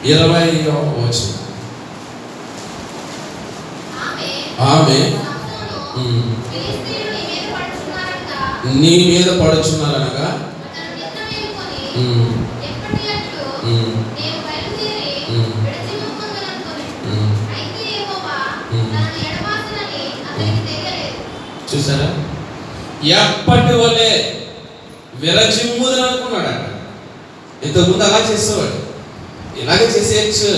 20వ వచనం. ఆమె నీ మీద పడుచున్నారనగా చూసారా? ఎప్పటి వలే విరచిమ్ముదని అనుకున్నాడు. ఇంతకుముందు అలా చేసేవాడు, ఇలాగే చేసేయచ్చు.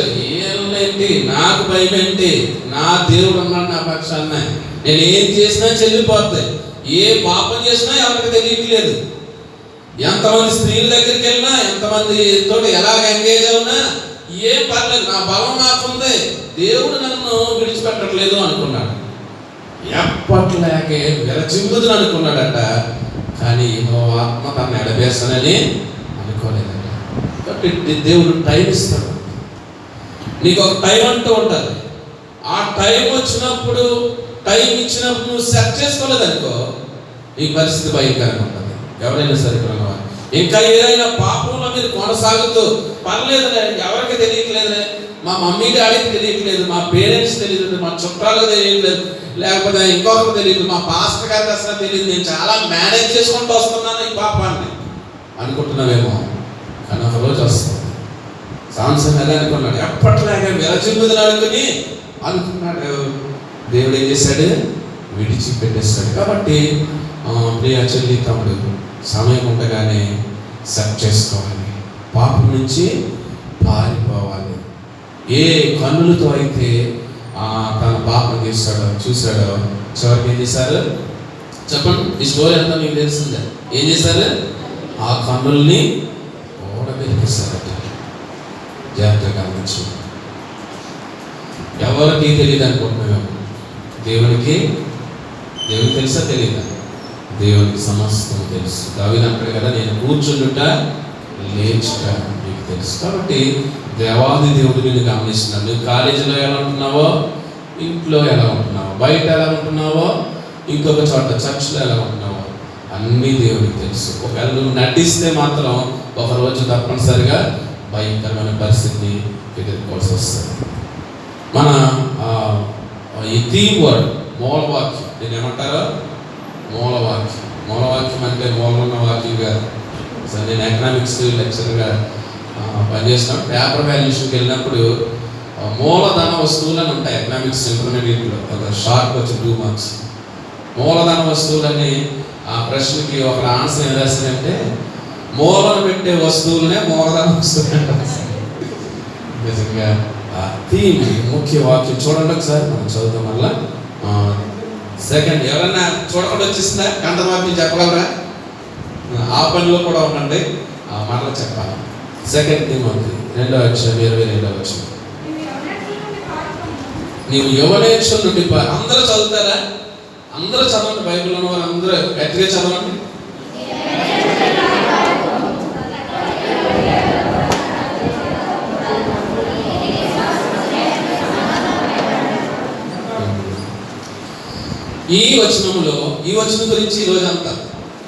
ఏంటి నాకు భయం ఏంటి, నా దేవుడు ఉన్నాడు నా పక్షాన, నేను ఏం చేసినా చెల్లిపోతాయి. ఏ పాపం చేసినా ఎవరికి తెలియట్లేదు. ఎంతమంది స్త్రీల దగ్గరికి వెళ్ళినా, ఎంతమంది తోటి ఎలాగ ఎంగేజ్ అవునా ఏం పర్లేదు, నా బలం నాకుంది, దేవుడు నన్ను విడిచిపెట్టట్లేదు అనుకున్నాడు. ఎప్పట్లాగే విరచిమ్ముదని అనుకున్నాడట. కానీ ఆత్మ తను ఎడబేస్తానని అనుకోలేదట. కాబట్టి దేవుడు టైం ఇస్తాడు. నీకు ఒక టైం అంటూ ఉంటుంది. ఆ టైం వచ్చినప్పుడు, టైం ఇచ్చినప్పుడు నువ్వు సెట్ చేసుకోలేదనుకో, ఈ పరిస్థితి భయంకరంగా ఉంటుంది. ఎవరైనా సరే ఇంకా ఏదైనా పాపంలో మీరు కొనసాగుతూ, పర్లేదులే ఎవరికి తెలియట్లేదులే, మా మమ్మీ డాడీకి తెలియట్లేదు, మా పేరెంట్స్ తెలియదు, మా చుట్టాలకు తెలియట్లేదు, లేకపోతే ఇంకొకరికి తెలియదు, మా పాస్టర్ గారికి అసలు తెలియదు, నేను చాలా మేనేజ్ చేసుకుంటూ వస్తున్నాను ఈ పాపాన్ని అనుకుంటున్నావేమో. కానీ ఒక రోజు వస్తుంది. సామ్సన్ ఎలా అనుకున్నాడు? ఎప్పట్లాగా విరచిమ్ముదని అనుకున్నాడు. దేవుడు ఏం చేశాడు? విడిచిపెట్టేస్తాడు. కాబట్టి ప్రియ చెల్లి తమ్ముడు, సమయం ఉండగానే సెట్ చేసుకోవాలి, పాపం నుంచి పారిపోవాలి. ఏ కన్నులతో అయితే తన పాపం చూశాడో చివరికి ఏం చేశారు? చెప్పండి, ఈ స్టోరీ అంతా మీకు తెలిసిందే. ఏం చేశారు? ఆ కన్నుల్ని ఓడబెరికిస్తారట. జాగ్రత్తగా గమనించు. ఎవరికి తెలియదు అనుకుంటున్నాము, దేవునికి తెలుసా తెలియదా? దేవునికి సమస్తం తెలుసు. దావీదు అంటాడు కదా, నేను కూర్చుండుట లేచుట మీకు తెలుసు. కాబట్టి దేవాది దేవుడు నిన్ను గమనిస్తున్నాడు. నువ్వు కాలేజీలో ఎలా ఉంటున్నావో, ఇంట్లో ఎలా ఉంటున్నావో, బయట ఎలా ఉంటున్నావో, ఇంకొక చోట చర్చ్లో ఎలా ఉంటున్నావో అన్నీ దేవునికి తెలుసు. ఒకవేళ నువ్వు నటిస్తే మాత్రం ఒకరోజు తప్పనిసరిగా భయంకరమైన పరిస్థితిని ఎదుర్కోవాల్సి వస్తుంది. మన ఈ థీమ్ వర్డ్ మూలవాక్యం, దీన్ని ఏమంటారో మూలవాక్యం. మూలవాక్యం అంటే మూలం ఉన్న వాక్యం కాదు. సరే, నేను ఎకనామిక్స్ లెక్చర్గా పనిచేస్తాను. పేపర్ వాల్యుయేషన్కి వెళ్ళినప్పుడు మూలధన వస్తువులు అని ఉంటాయి ఎకనామిక్స్ ఇంటర్మీడియట్లో. ఒక షార్ట్ వచ్చి 2 మార్క్స్. మూలధన వస్తువులని ఆ ప్రశ్నకి ఒక ఆన్సర్ ఏం రాస్తారంటే, మూలన పెట్టే వస్తువులనే మూలధన వస్తువులు అంటారు. నిజంగా ఆ థీమ్ ముఖ్య వాక్యం చూడండి ఒకసారి, మనం చదువుతాం. మళ్ళా సెకండ్, ఎవరన్నా చూడకుండా వచ్చేసిందా? కంట వాక్యం చెప్పగలరా? ఆ పనిలో కూడా ఉండండి, మరలా చెప్పాలి. సెకండ్ థీమ్ అవుతుంది 2వ అధ్యాయం 22వ వచనం. నీవు యవనేచ్ఛల నుండి అందరూ చదువుతారా? అందరూ చదవండి. బైబిల్ ఉన్న వారు అందరూ గట్టిగా చదవండి. ఈ వచనం గురించి ఈరోజు అంతా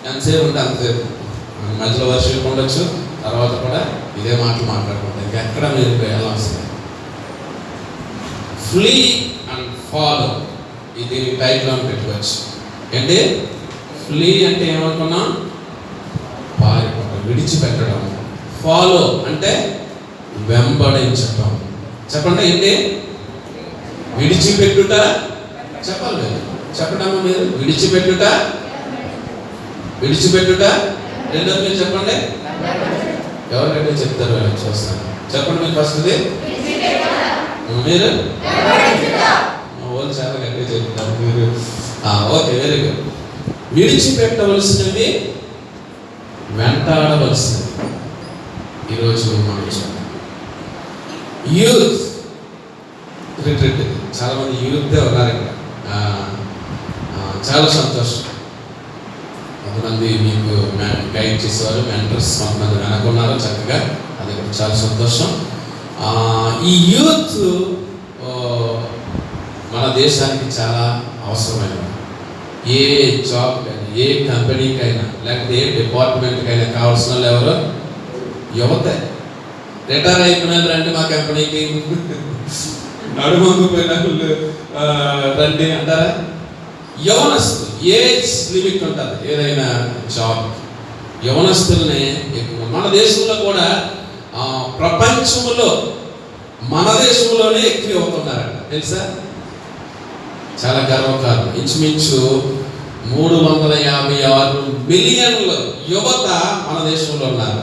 ఎంతసేపు ఉంటే అంతసేపు. మధ్యలో వర్షం ఉండొచ్చు, తర్వాత కూడా ఇదే మాటలు మాట్లాడుకుంటాం. ఇంకెక్కడ మీరు వెళ్ళాల్సింది. ఫ్లీ అండ్ ఫాలో, ఇది టైప్లో పెట్టుకోవచ్చు. ఏంటి ఫ్లీ అంటే ఏమనుకున్నాం? పారిపోవడం, విడిచిపెట్టడం. ఫాలో అంటే వెంబడించటం. చెప్పండి, ఏంటి? విడిచిపెట్టుట. చెప్పాలి మీరు, చెప్పండి మీరు. విడిచిపెట్టుట. రెండోది మీరు చెప్పండి. ఎవరికైతే చెప్తారో చూస్తాను. చెప్పండి మీరు ఫస్ట్ది. మీరు వాళ్ళు చాలా గట్టిగా చెప్తారు మీరు. Okay, very good. విడిచిపెట్టవలసినవి, వెంటాడవలసినవి. ఈరోజు మనం యూత్ రిట్రీట్. చాలా మంది యూత్ ఉన్నారు ఇక్కడ. చాలా సంతోషం. కొంతమంది మీకు గైడ్ చేసేవారు, మెంటర్స్ కొంతమంది వెనకున్నారు చక్కగా. అది కూడా చాలా సంతోషం. ఈ యూత్ మన దేశానికి చాలా అవసరమైనది. ఏ జాబ్కైనా, ఏ కంపెనీకైనా, లేకపోతే ఏ డిపార్ట్మెంట్కైనా కావాల్సిన వాళ్ళు ఎవరు? యువతే. రిటైర్ అయిపోయిన రండి మా కంపెనీకి, నడుమంగిపోయిన రండి అంటారా? యవనస్తులు, ఏజ్ లిమిట్ ఉంటుంది ఏదైనా జాబ్. యవనస్తులనే ఎక్కువ. మన దేశంలో కూడా ప్రపంచంలో మన దేశంలోనే ఎక్కువ అవుతున్నారంట, తెలుసా? చాలా గర్వకారణం. ఇంచుమించు 356 మిలియన్ల యువత మన దేశంలో ఉన్నారు.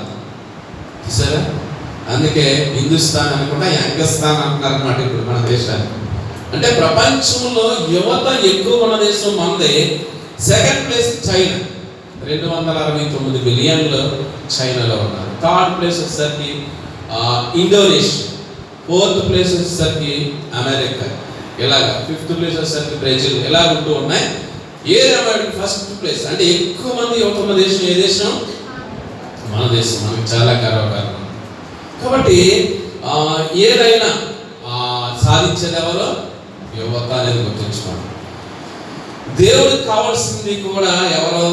చూసారా? అందుకే హిందుస్థాన్ అనుకుంటా యంగస్థాన్ అంటున్నారు అన్నమాట ఇప్పుడు మన దేశాన్ని. అంటే ప్రపంచంలో యువత ఎక్కువ ఉన్న దేశం మనదే. సెకండ్ ప్లేస్ చైనా, 269 మిలియన్లు చైనాలో ఉన్నారు. థర్డ్ ప్లేస్ వచ్చేసరికి ఇండోనేషియా, 4th ప్లేస్ వచ్చేసరికి అమెరికా, ఇలాగా 5th ప్లేస్ వచ్చేసరికి బ్రెజిల్, ఇలా ఉంటూ ఉన్నాయి. ఫస్ట్ ప్లేస్ అంటే ఎక్కువ మంది యువత ఉన్న దేశం ఏ దేశం? మన దేశం. మనకి చాలా గర్వకారణం. కాబట్టి ఏదైనా సాధించేది ఎవరో? యువత అనేది గుర్తుంచుకోండి. దేవుడికి కావాల్సింది కూడా ఎవరు?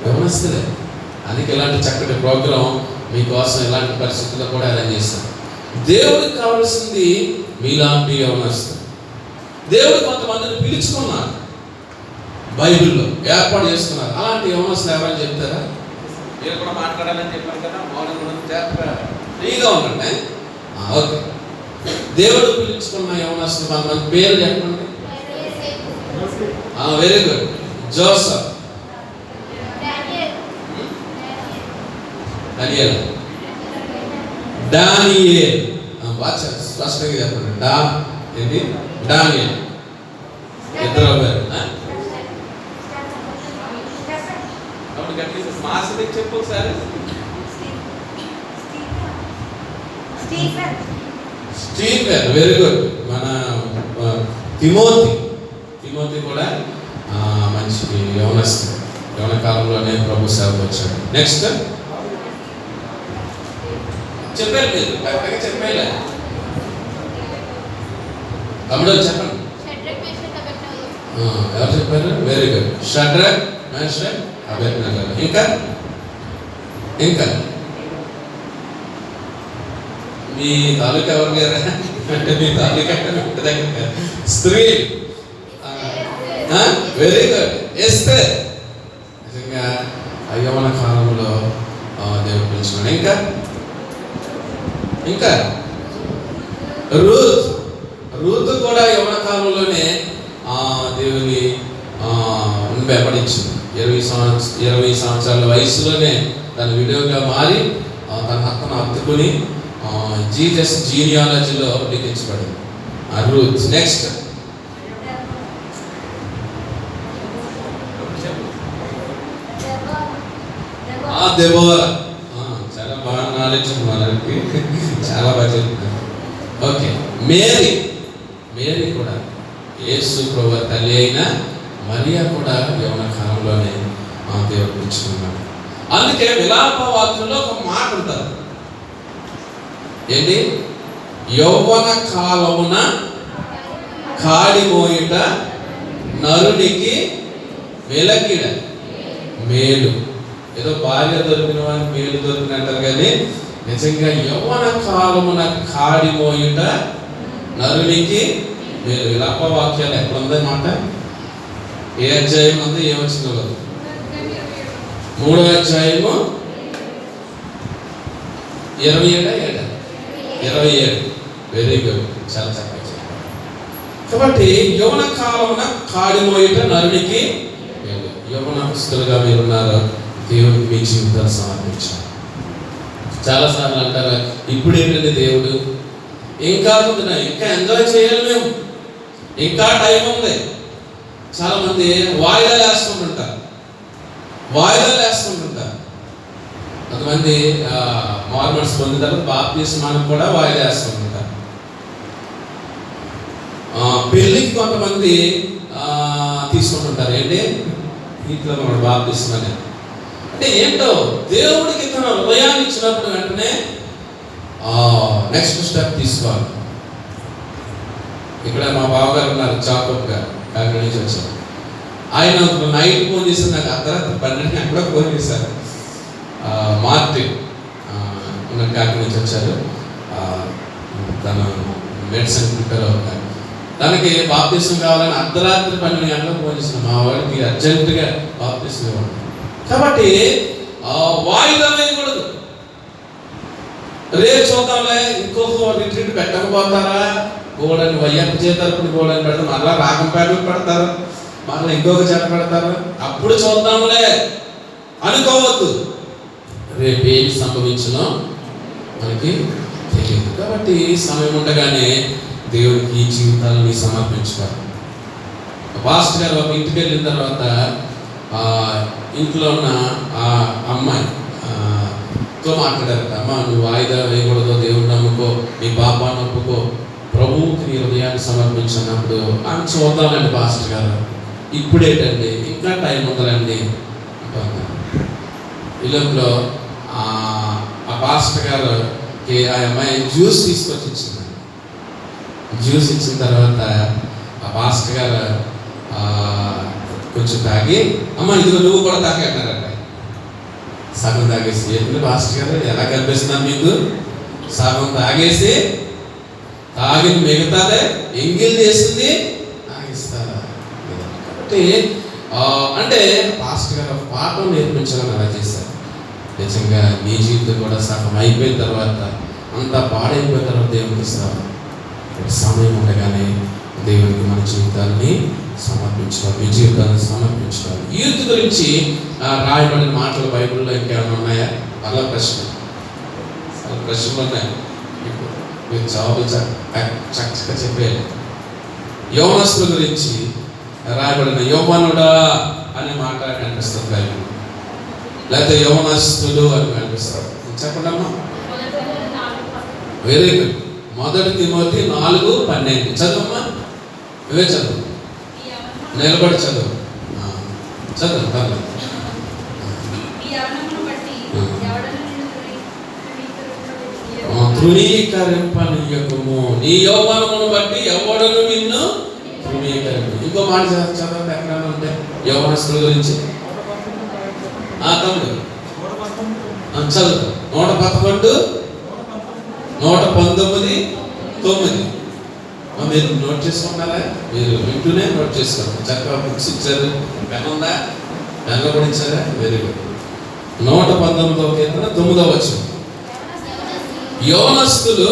యవనస్తులే. అందుకే ఇలాంటి చక్కటి ప్రోగ్రాం మీకోసం ఇలాంటి పరిస్థితుల్లో కూడా అరేంజ్ చేస్తాం. దేవుడికి కావాల్సింది మీలాంటి యవనస్తులు. దేవుడు కొంతమందిని పిలుచుకున్నారు, బైబిల్లో ఏర్పాటు చేసుకున్నారు. అలాంటి యవనస్తులు ఎవరైనా చెప్తారా? మీరు కూడా మాట్లాడాలని చెప్పాను కదా, ఫ్రీగా ఉండండి. ఓకే, దేవుడు పిలుచుకున్న యవనస్తులు కొంతమంది పేరు చెప్పండి. Very good. Joseph, Daniel. బాగా స్పష్టంగా చెప్పండి. డానియేల్. ఇద్దరు చెప్పండి గట్టిగా, మాస్టర్కి చెప్పు ఒకసారి. Stephen, very good. మన తిమోతి కూడా మంచి యవనస్తుడు, యవన కాలంలోనే ప్రభు సేవకు వచ్చాడు. నెక్స్ట్ చెప్పారు మీరు, కరెక్ట్గా చెప్పారు. తమ్ముడు చెప్పండి. ఎవరు చెప్పారు? Very good. Shadrach, Meshach, Abednego. ఇంకా మీ తాలూకా ఎవరు గారా అంటే మీ తాలూకా స్త్రీ. Very good. ఎస్తేర్, నిజంగా యవ్వన కాలంలో దేవుడు పిలుచుకున్నాడు. ఇంకా రూత్ కూడా యవ్వన కాలంలోనే దేవుని వెంబడించింది. 20 సంవత్సరాల వయసులోనే తన విడోగా మారి తన హక్కును హత్తుకుని జీసస్ జీనియాలజీలో లిఖించబడింది రూత్. Next Deborah. చాలా బాగా నాలెడ్జ్ ఉంది మనకి, చాలా బాగా చెప్తున్నారు. ఓకే, మేరీ కూడా యేసు ప్రభు తల్లి అయిన మరియా కూడా యవ్వన కాలంలోనే దేవుడు పిలుచుకున్నాడు. అందుకే విలాప వాక్యంలో ఒక మాట ఉంటుంది, ఏంటి? యౌవన కాలమున కాడిమోయుట నరునికి వెలకిడ మేలు. ఏదో భార్య దొరికిన వాడికి మేలు దొరికినట్టారు, కానీ నిజంగా యౌవన కాలమున కాడిమోయుట నరునికి మేలు. విలాప వాక్యాలు ఎక్కడ ఉందన్నమాట? ఏ అధ్యాయం ఉంది? ఏమొచ్చిందో 3వ అధ్యాయము 27. వెరీ గుడ్, చాలా చక్కగా చెప్పారు. కాబట్టి యౌవన కాలమున కాడిమోయుట నరునికి మేలు. యౌవనస్తులుగా మీరున్నారు, దేవుడికి మీ జీవితాలు సమర్పించారు. చాలాసార్లు అంటారు, ఇప్పుడు ఏంటంటే దేవుడు ఇంకా ఎంజాయ్ చేయాలి, మేము ఇంకా టైం ఉంది. చాలా మంది వాయిదాలు వేస్తుంటుంటారు. కొంతమంది మార్మల్స్ పొందిన తర్వాత బాప్తిస్మానికి కూడా వాయిదా వేస్తుంటారు. పెళ్ళికి కొంతమంది తీసుకుంటుంటారు. ఏంటి ఇంట్లో మన బాప్తిస్మని అంటే ఏంటో, దేవుడికి తన హృదయాన్ని ఇచ్చినప్పుడు వెంటనే నెక్స్ట్ స్టెప్ తీసుకోవాలి. ఇక్కడ మా బావగారు ఉన్నారు, చాకప్ గారు, కాకినాడ నుంచి వచ్చారు. ఆయన నైట్ ఫోన్ చేసి నాకు అర్ధరాత్రి 12 గంటలకు ఫోన్ చేశారు. మార్టిన్ కాకినాడ నుంచి వచ్చారు. తను మెడిసిన్ ప్రిపేర్ అవుతారు. తనకి బాప్తిసం కావాలని అర్ధరాత్రి 12 గంటలకు ఫోన్ చేశాను. మా వాడికి అర్జెంటుగా బాప్తిసం ఇవ్వాలి. కాబట్టి వాయిదా వేయకూడదు. రేపు చూద్దాంలే, ఇంకొక రిట్రీట్ పెట్టకపోతారా, గోడని వయ్యప్ప చేతరపుని గోడని పెడతారు, మళ్ళీ రాకంపేటలు పెడతారు, మళ్ళీ ఇంకొక చేత పెడతారు, అప్పుడు చూద్దాంలే అనుకోవద్దు. రేపు ఏమి సంభవించినో మనకి తెలియదు. కాబట్టి సమయం ఉండగానే దేవుడికి ఈ జీవితాలని సమర్పించుకోవాలి. పాస్టర్ గారు ఒక ఇంటికి వెళ్ళిన తర్వాత ఇంట్లో ఉన్న ఆ అమ్మాయితో మాట్లాడారట. అమ్మ, నువ్వు వాయిదా వేయకూడదు, దేవుడు నమ్ముకో, నీ పాపాన్ని ఒప్పుకో, ప్రభువుకి నీ హృదయాన్ని సమర్పించినప్పుడు ఆమె చూద్దామండి పాస్టర్ గారు, ఇప్పుడేటండి, ఇంకా టైం ఉందండి. ఇల్లంలో ఆ పాస్టర్ గారుకి ఆ అమ్మాయి జ్యూస్ తీసుకొచ్చి ఇచ్చిందండి. జ్యూస్ ఇచ్చిన తర్వాత ఆ పాస్టర్ గారు కొంచెం తాగి, అమ్మ ఇదిగో నువ్వు కూడా తాగి అన్నారంట. సగం తాగేసి, ఏంటంటే పాస్టర్ గారు ఎలా కనిపిస్తున్నాను మీకు, సగం తాగేసి తాగిన మిగతాదే ఎంగిల్ చేసింది తాగిస్తారా? కాబట్టి అంటే పాస్టర్ గారు ఒక పాఠం నేర్పించాలని అలా చేశారు. నిజంగా నీ జీవితం కూడా సగం అయిపోయిన తర్వాత, అంతా పాడైపోయిన తర్వాత దేవునికి సమయం ఉండగానే దేవునికి మన జీవితాన్ని సమర్పించుకోవాలి, మీ జీవితాన్ని సమర్పించుకోవాలి. యూత్ గురించి రాయబడిన మాటలు బైబిల్లో ఇంకేమైనా ఉన్నాయా? చాలా ప్రశ్నలు ఉన్నాయి. మీరు జవాబులు చక్కగా చెప్పారు. యౌవనస్తుల గురించి రాయబడిన యౌవనుడా అనే మాట కనిపిస్తుంది బైబిల్. లేకపోతే యవనస్తులు అని కనిపిస్తారు. చెప్పండి అమ్మా. Very good. 1 తిమోతి 4:12 చదువమ్మా. ఇవే చదువు, నిలబడి చదువు. చదువు పర్లేదు. తృణీకరింపనీయకుము, నీ యౌవనమును బట్టి ఎవడను నిన్ను తృణీకరింపు. ఇంకో మాట చదవండి ఎక్కడైనా ఉంటే యౌవనస్తుల గురించి. తమ్ముడు చదువు. 111, 119, 9. మీరు నోట్ చేసుకుంటారా? మీరు వింటూనే నోట్ చేసుకోండి. చక్కగా బుక్స్ ఇచ్చారు. పెన్ ఉందా? పెన్లో కూడా ఇచ్చారా? Very good. 119వ కీర్తన 9వ వచనం. యవనస్తులు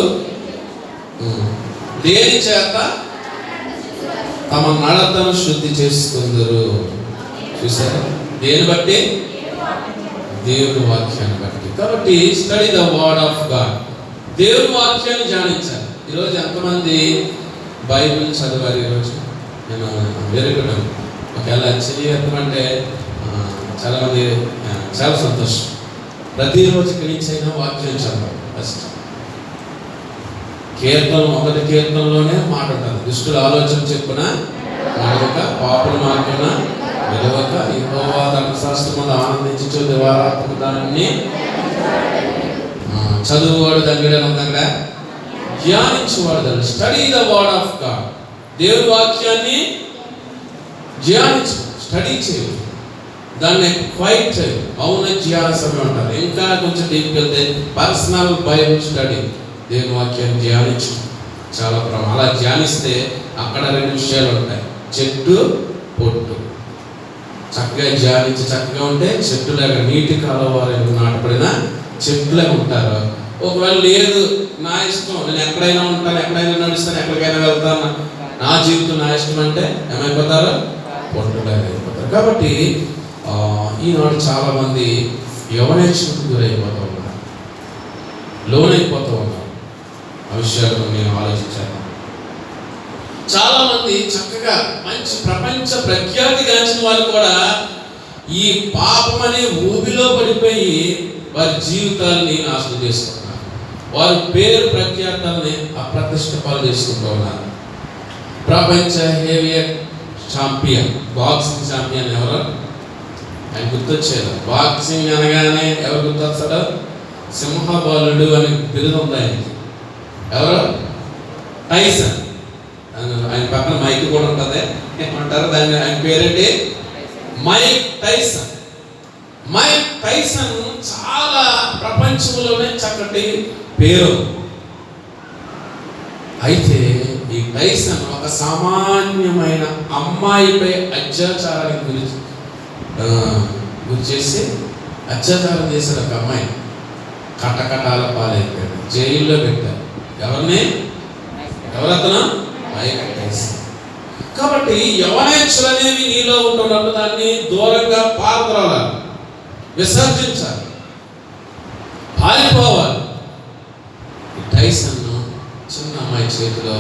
దేని చేత తమ నడతను శుద్ధి చేసుకుందరు. చూసారా? దేని బట్టి? దేవుని వాక్యాన్ని బట్టి. కాబట్టి study the word of God. దేవుని వాక్యాన్ని ధ్యానించాలి. ఈరోజు ఎంతమంది బైబిల్ చదివారు? ఈరోజు నేను వెరీ గుడ్. ఒకవేళ చేయమంటే చాలామంది చాలా సంతోషం. ప్రతిరోజు కనీసైనా వాక్యం చదవాలి. ఫస్ట్ కీర్తన 1 కీర్తనలోనే మాట ఉంటుంది. దుష్టుల ఆలోచన చెప్పున నడవక, పాపుల మార్గమున నిలవక, యెహోవా ధర్మశాస్త్రమును ఆనందించుచు దివారాత్మక దాన్ని చదువువాడు దగ్గర ధ్యానించువాడు దగ్గర. Study the word of God. దేవుని వాక్యాన్ని ధ్యానించు, స్టడీ చేయి, దాన్ని క్వైట్ మౌన ధ్యాసమే అంటారు. ఇంకా కొంచెం డీప్కి వెళ్తే పర్సనల్ బైబిల్ స్టడీ. దేవుని వాక్యాన్ని ధ్యానించు. చాలా అలా ధ్యానిస్తే అక్కడ 2 విషయాలు ఉంటాయి. చెట్టు, పొట్టు. చక్కగా ధ్యానించి చక్కగా ఉంటే చెట్టులాగా నీటి కాలవారు నాటపడిన చెట్టులాగా ఉంటారు. ఒకవేళ లేదు నా ఇష్టం, నేను ఎక్కడైనా ఉంటాను, ఎక్కడైనా నడుస్తాను, ఎక్కడికైనా వెళ్తాను, నా జీవితం నా ఇష్టం అంటే ఏమైపోతారు? పొట్టులాగా అయిపోతారు. కాబట్టి ఈనాడు చాలా మంది యవనేచ్ఛకు గురైపోతూ ఉన్నారు, లోనైపోతూ ఉన్నారు. ఆ విషయాలను నేను ఆలోచించాను. చాలా మంది చక్కగా మంచి ప్రపంచ ప్రఖ్యాతిగాంచిన వాళ్ళు కూడా ఈ పాపమనే ఊబిలో పడిపోయి వారి జీవితాన్ని నాశనం చేసుకుంటున్నారు. వారి పేరు ప్రఖ్యాతాలని అప్రతిష్ట పాలు చేసుకుంటూ ఉన్నారు. ప్రపంచ హెవీవెయిట్ ఛాంపియన్, బాక్సింగ్ ఛాంపియన్ ఎవరు? ఆయన గుర్తొచ్చేది. బాక్సింగ్ అనగానే ఎవరు గుర్తొస్తాడో? సింహబాలుడు అని బిరుదు ఉంది ఆయనకి. ఎవరు? టైసన్. ఆయన పక్కన మైక్ కూడా ఉంటుంది. ఏమంటారు దాన్ని? ఆయన పేరేంటి? Mike Tyson. మైక్ టైసన్ చాలా ప్రపంచంలోనే చక్కటి పేరు. అయితే ఈ టైసన్ ఒక సామాన్యమైన అమ్మాయిపై అత్యాచారానికి గురి చేసి అత్యాచారం చేసిన ఒక అమ్మాయి కటకటాల పాలైపోయాడు, జైల్లో పెట్టారు. ఎవరిని? ఎవరతను? Mike Tyson. కాబట్టి యవనేచ్ఛలు అనేవి నీలో ఉంటున్నప్పుడు దాన్ని దూరంగా పారద్రోలాలి, విసర్జించాలి, పారిపోవాలి. టైసన్ చిన్న అమ్మాయి చేతిలో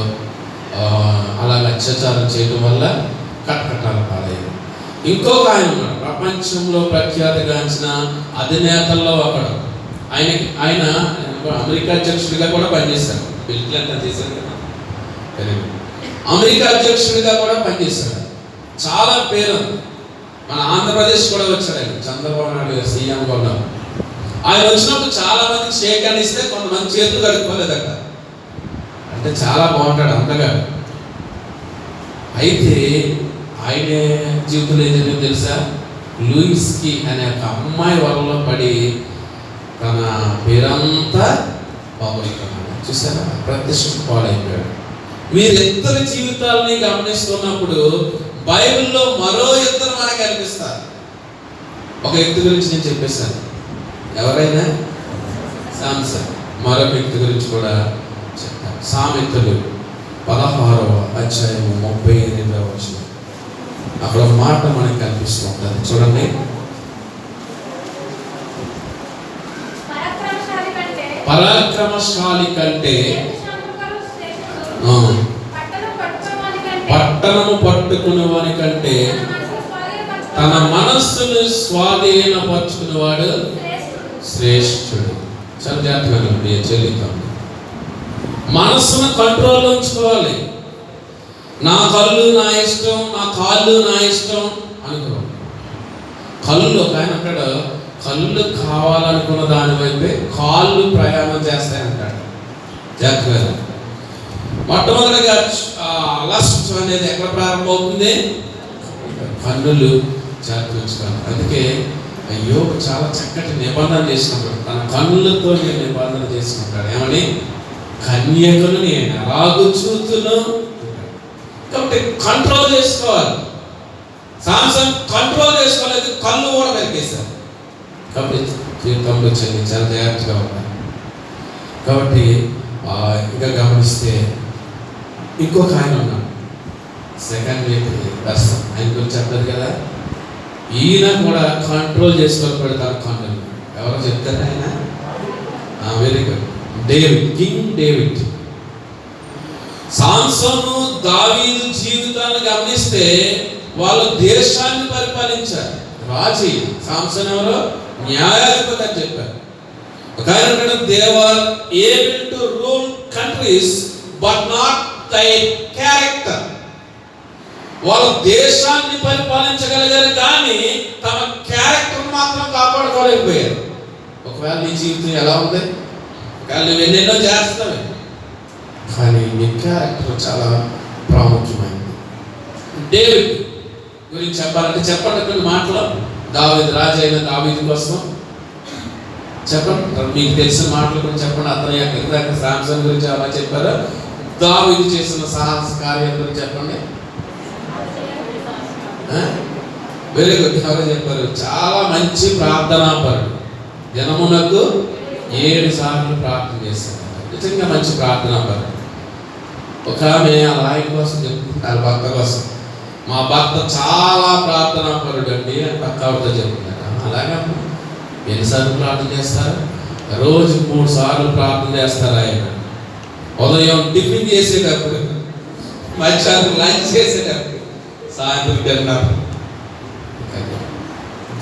అలాగ అత్యాచారం చేయడం వల్ల కటకటాల పాలయ్యాడు. ఇంకొక ఆయన ఉన్నాడు, ప్రపంచంలో ప్రఖ్యాతిగాంచిన అధినేతల్లో ఒకడు. ఆయన అమెరికా అధ్యక్షుడిగా కూడా పనిచేశాడు. బిల్ క్లింటన్ చేశారు కదా, అమెరికా అధ్యక్షుడిగా కూడా పనిచేశాడు. చాలా పేరు. మన ఆంధ్రప్రదేశ్ కూడా వచ్చాడు ఆయన. చంద్రబాబు నాయుడు సీఎం కూడా. ఆయన వచ్చినప్పుడు చాలా మందికి షేక్ హ్యాండ్ ఇస్తే కొంతమంది చేతులు కడుక్కోలేదట. అంటే చాలా బాగుంటాడు అంతగా. అయితే ఆయన జీవితంలో ఏం జరిగిందో తెలుసా? లూయిస్కి అనే ఒక అమ్మాయి వరలో పడి తన పేరంతా బాగున్నాడు. చూసారా? ప్రతిష్ఠ పాడైపోయాడు. మీరిద్దరి జీవితాలని గమనిస్తున్నప్పుడు బైబిల్లో మరో ఇద్దరు మనకు కనిపిస్తారు. ఒక వ్యక్తి గురించి నేను చెప్పేశాను. ఎవరైనా? శాంసన్. మరొక వ్యక్తి గురించి కూడా చెప్తాను. సామెతలు 16వ అధ్యాయము 38వ వచనం. అక్కడ మాట మనకి కనిపిస్తూ ఉంటుంది. చూడండి. పరాక్రమశాలి కంటే పట్టణము పట్టుకునే వాని కంటే తన మనస్సును స్వాధీనపరుచుకునేవాడు శ్రేష్ఠుడు. చాలా జాగ్రత్తగా చెల్లిద్దాం. మనస్సును కంట్రోల్లో ఉంచుకోవాలి. నా కళ్ళు నా ఇష్టం, నా కాళ్ళు నా ఇష్టం అనుకో. కళ్ళు ఒక ఆయన అంటాడు, కళ్ళు కావాలనుకున్న దాని వైపే కాళ్ళు ప్రయాణం చేస్తాయంటాడు. జాగ్రత్తగా. మొట్టమొదటిగా లస్ట్ అనేది ఎక్కడ ప్రారంభమవుతుంది? కన్నులు జాగ్రత్తగా. అందుకే అయ్యో చాలా చక్కటి నిబంధన చేసుకుంటాడు. తన కన్నులతో నేను నిబంధన చేసుకుంటాడు. ఏమని? కన్యకను నేను అలాగూ చూతును. కాబట్టి కంట్రోల్ చేసుకోవాలి. సామ్సన్ కంట్రోల్ చేసుకోలేదు, కళ్ళు కూడా పెరిగేశారు. కాబట్టి జీవితంలో చాలా జాగ్రత్తగా ఉంటారు. కాబట్టి ఇంకా గమనిస్తే ఇంకొక ఆయన ఉన్నాడు, సెకండ్ పర్సన్. ఆయన గురించి చెప్పలేదు కదా. ఈయన కూడా కంట్రోల్ చేసుకోవాలి తన కన్నులు. ఎవరో చెప్తారు ఆయన? Very good, David, king David. సామ్సోను దావీదు జీవితాన్ని గమనిస్తే వాళ్ళు దేశాన్ని పరిపాలించారు. రాజీ. సామ్సన్ ఎవరు? న్యాయాధిపతి అని చెప్పారు. ఒక ఆయన they were able to rule countries but not దై క్యారెక్టర్. వాళ్ళు దేశాన్ని పరిపాలించగలిగారు కానీ తమ క్యారెక్టర్ మాత్రం కాపాడుకోలేకపోయారు. ఒకవేళ నీ జీవితం ఎలా ఉంది? ఒకవేళ నువ్వు ఎన్నెన్నో చేస్తావు కానీ నీ క్యారెక్టర్ చాలా ప్రాముఖ్యమైనది. డేవిడ్ గురించి చెప్పాలంటే చెప్పండి మాటలు. దావీదు రాజు అయిన దావీదు కోసం చెప్పండి. మీకు తెలిసిన మాటలు గురించి చెప్పండి. అతను ఎక్కడ సామ్సన్ గురించి అలా చెప్పారు. దావీదు చేసిన సాహస కార్యం గురించి చెప్పండి. Very good. ఎవరో చెప్పారు? చాలా మంచి ప్రార్థనాపరుడు. దినమునకు 7 సార్లు ప్రార్థన చేశారు. నిజంగా మంచి ప్రార్థనాపరుడు. ఒక ఆమె అలా ఆయన కోసం చెప్తుంది, వాళ్ళ భర్త కోసం. మా భర్త చాలా ప్రార్థనాపరుడు అండి అని పక్కతో చెప్తున్నారు. అలాగే ఎన్నిసార్లు ప్రార్థన చేస్తారు? రోజు 3 సార్లు ప్రార్థన చేస్తారు ఆయన. ఉదయం టిఫిన్ చేసేటప్పుడు, మధ్యాహ్నం లంచ్ చేసేటప్పుడు, సాయంత్రం డిన్నర్.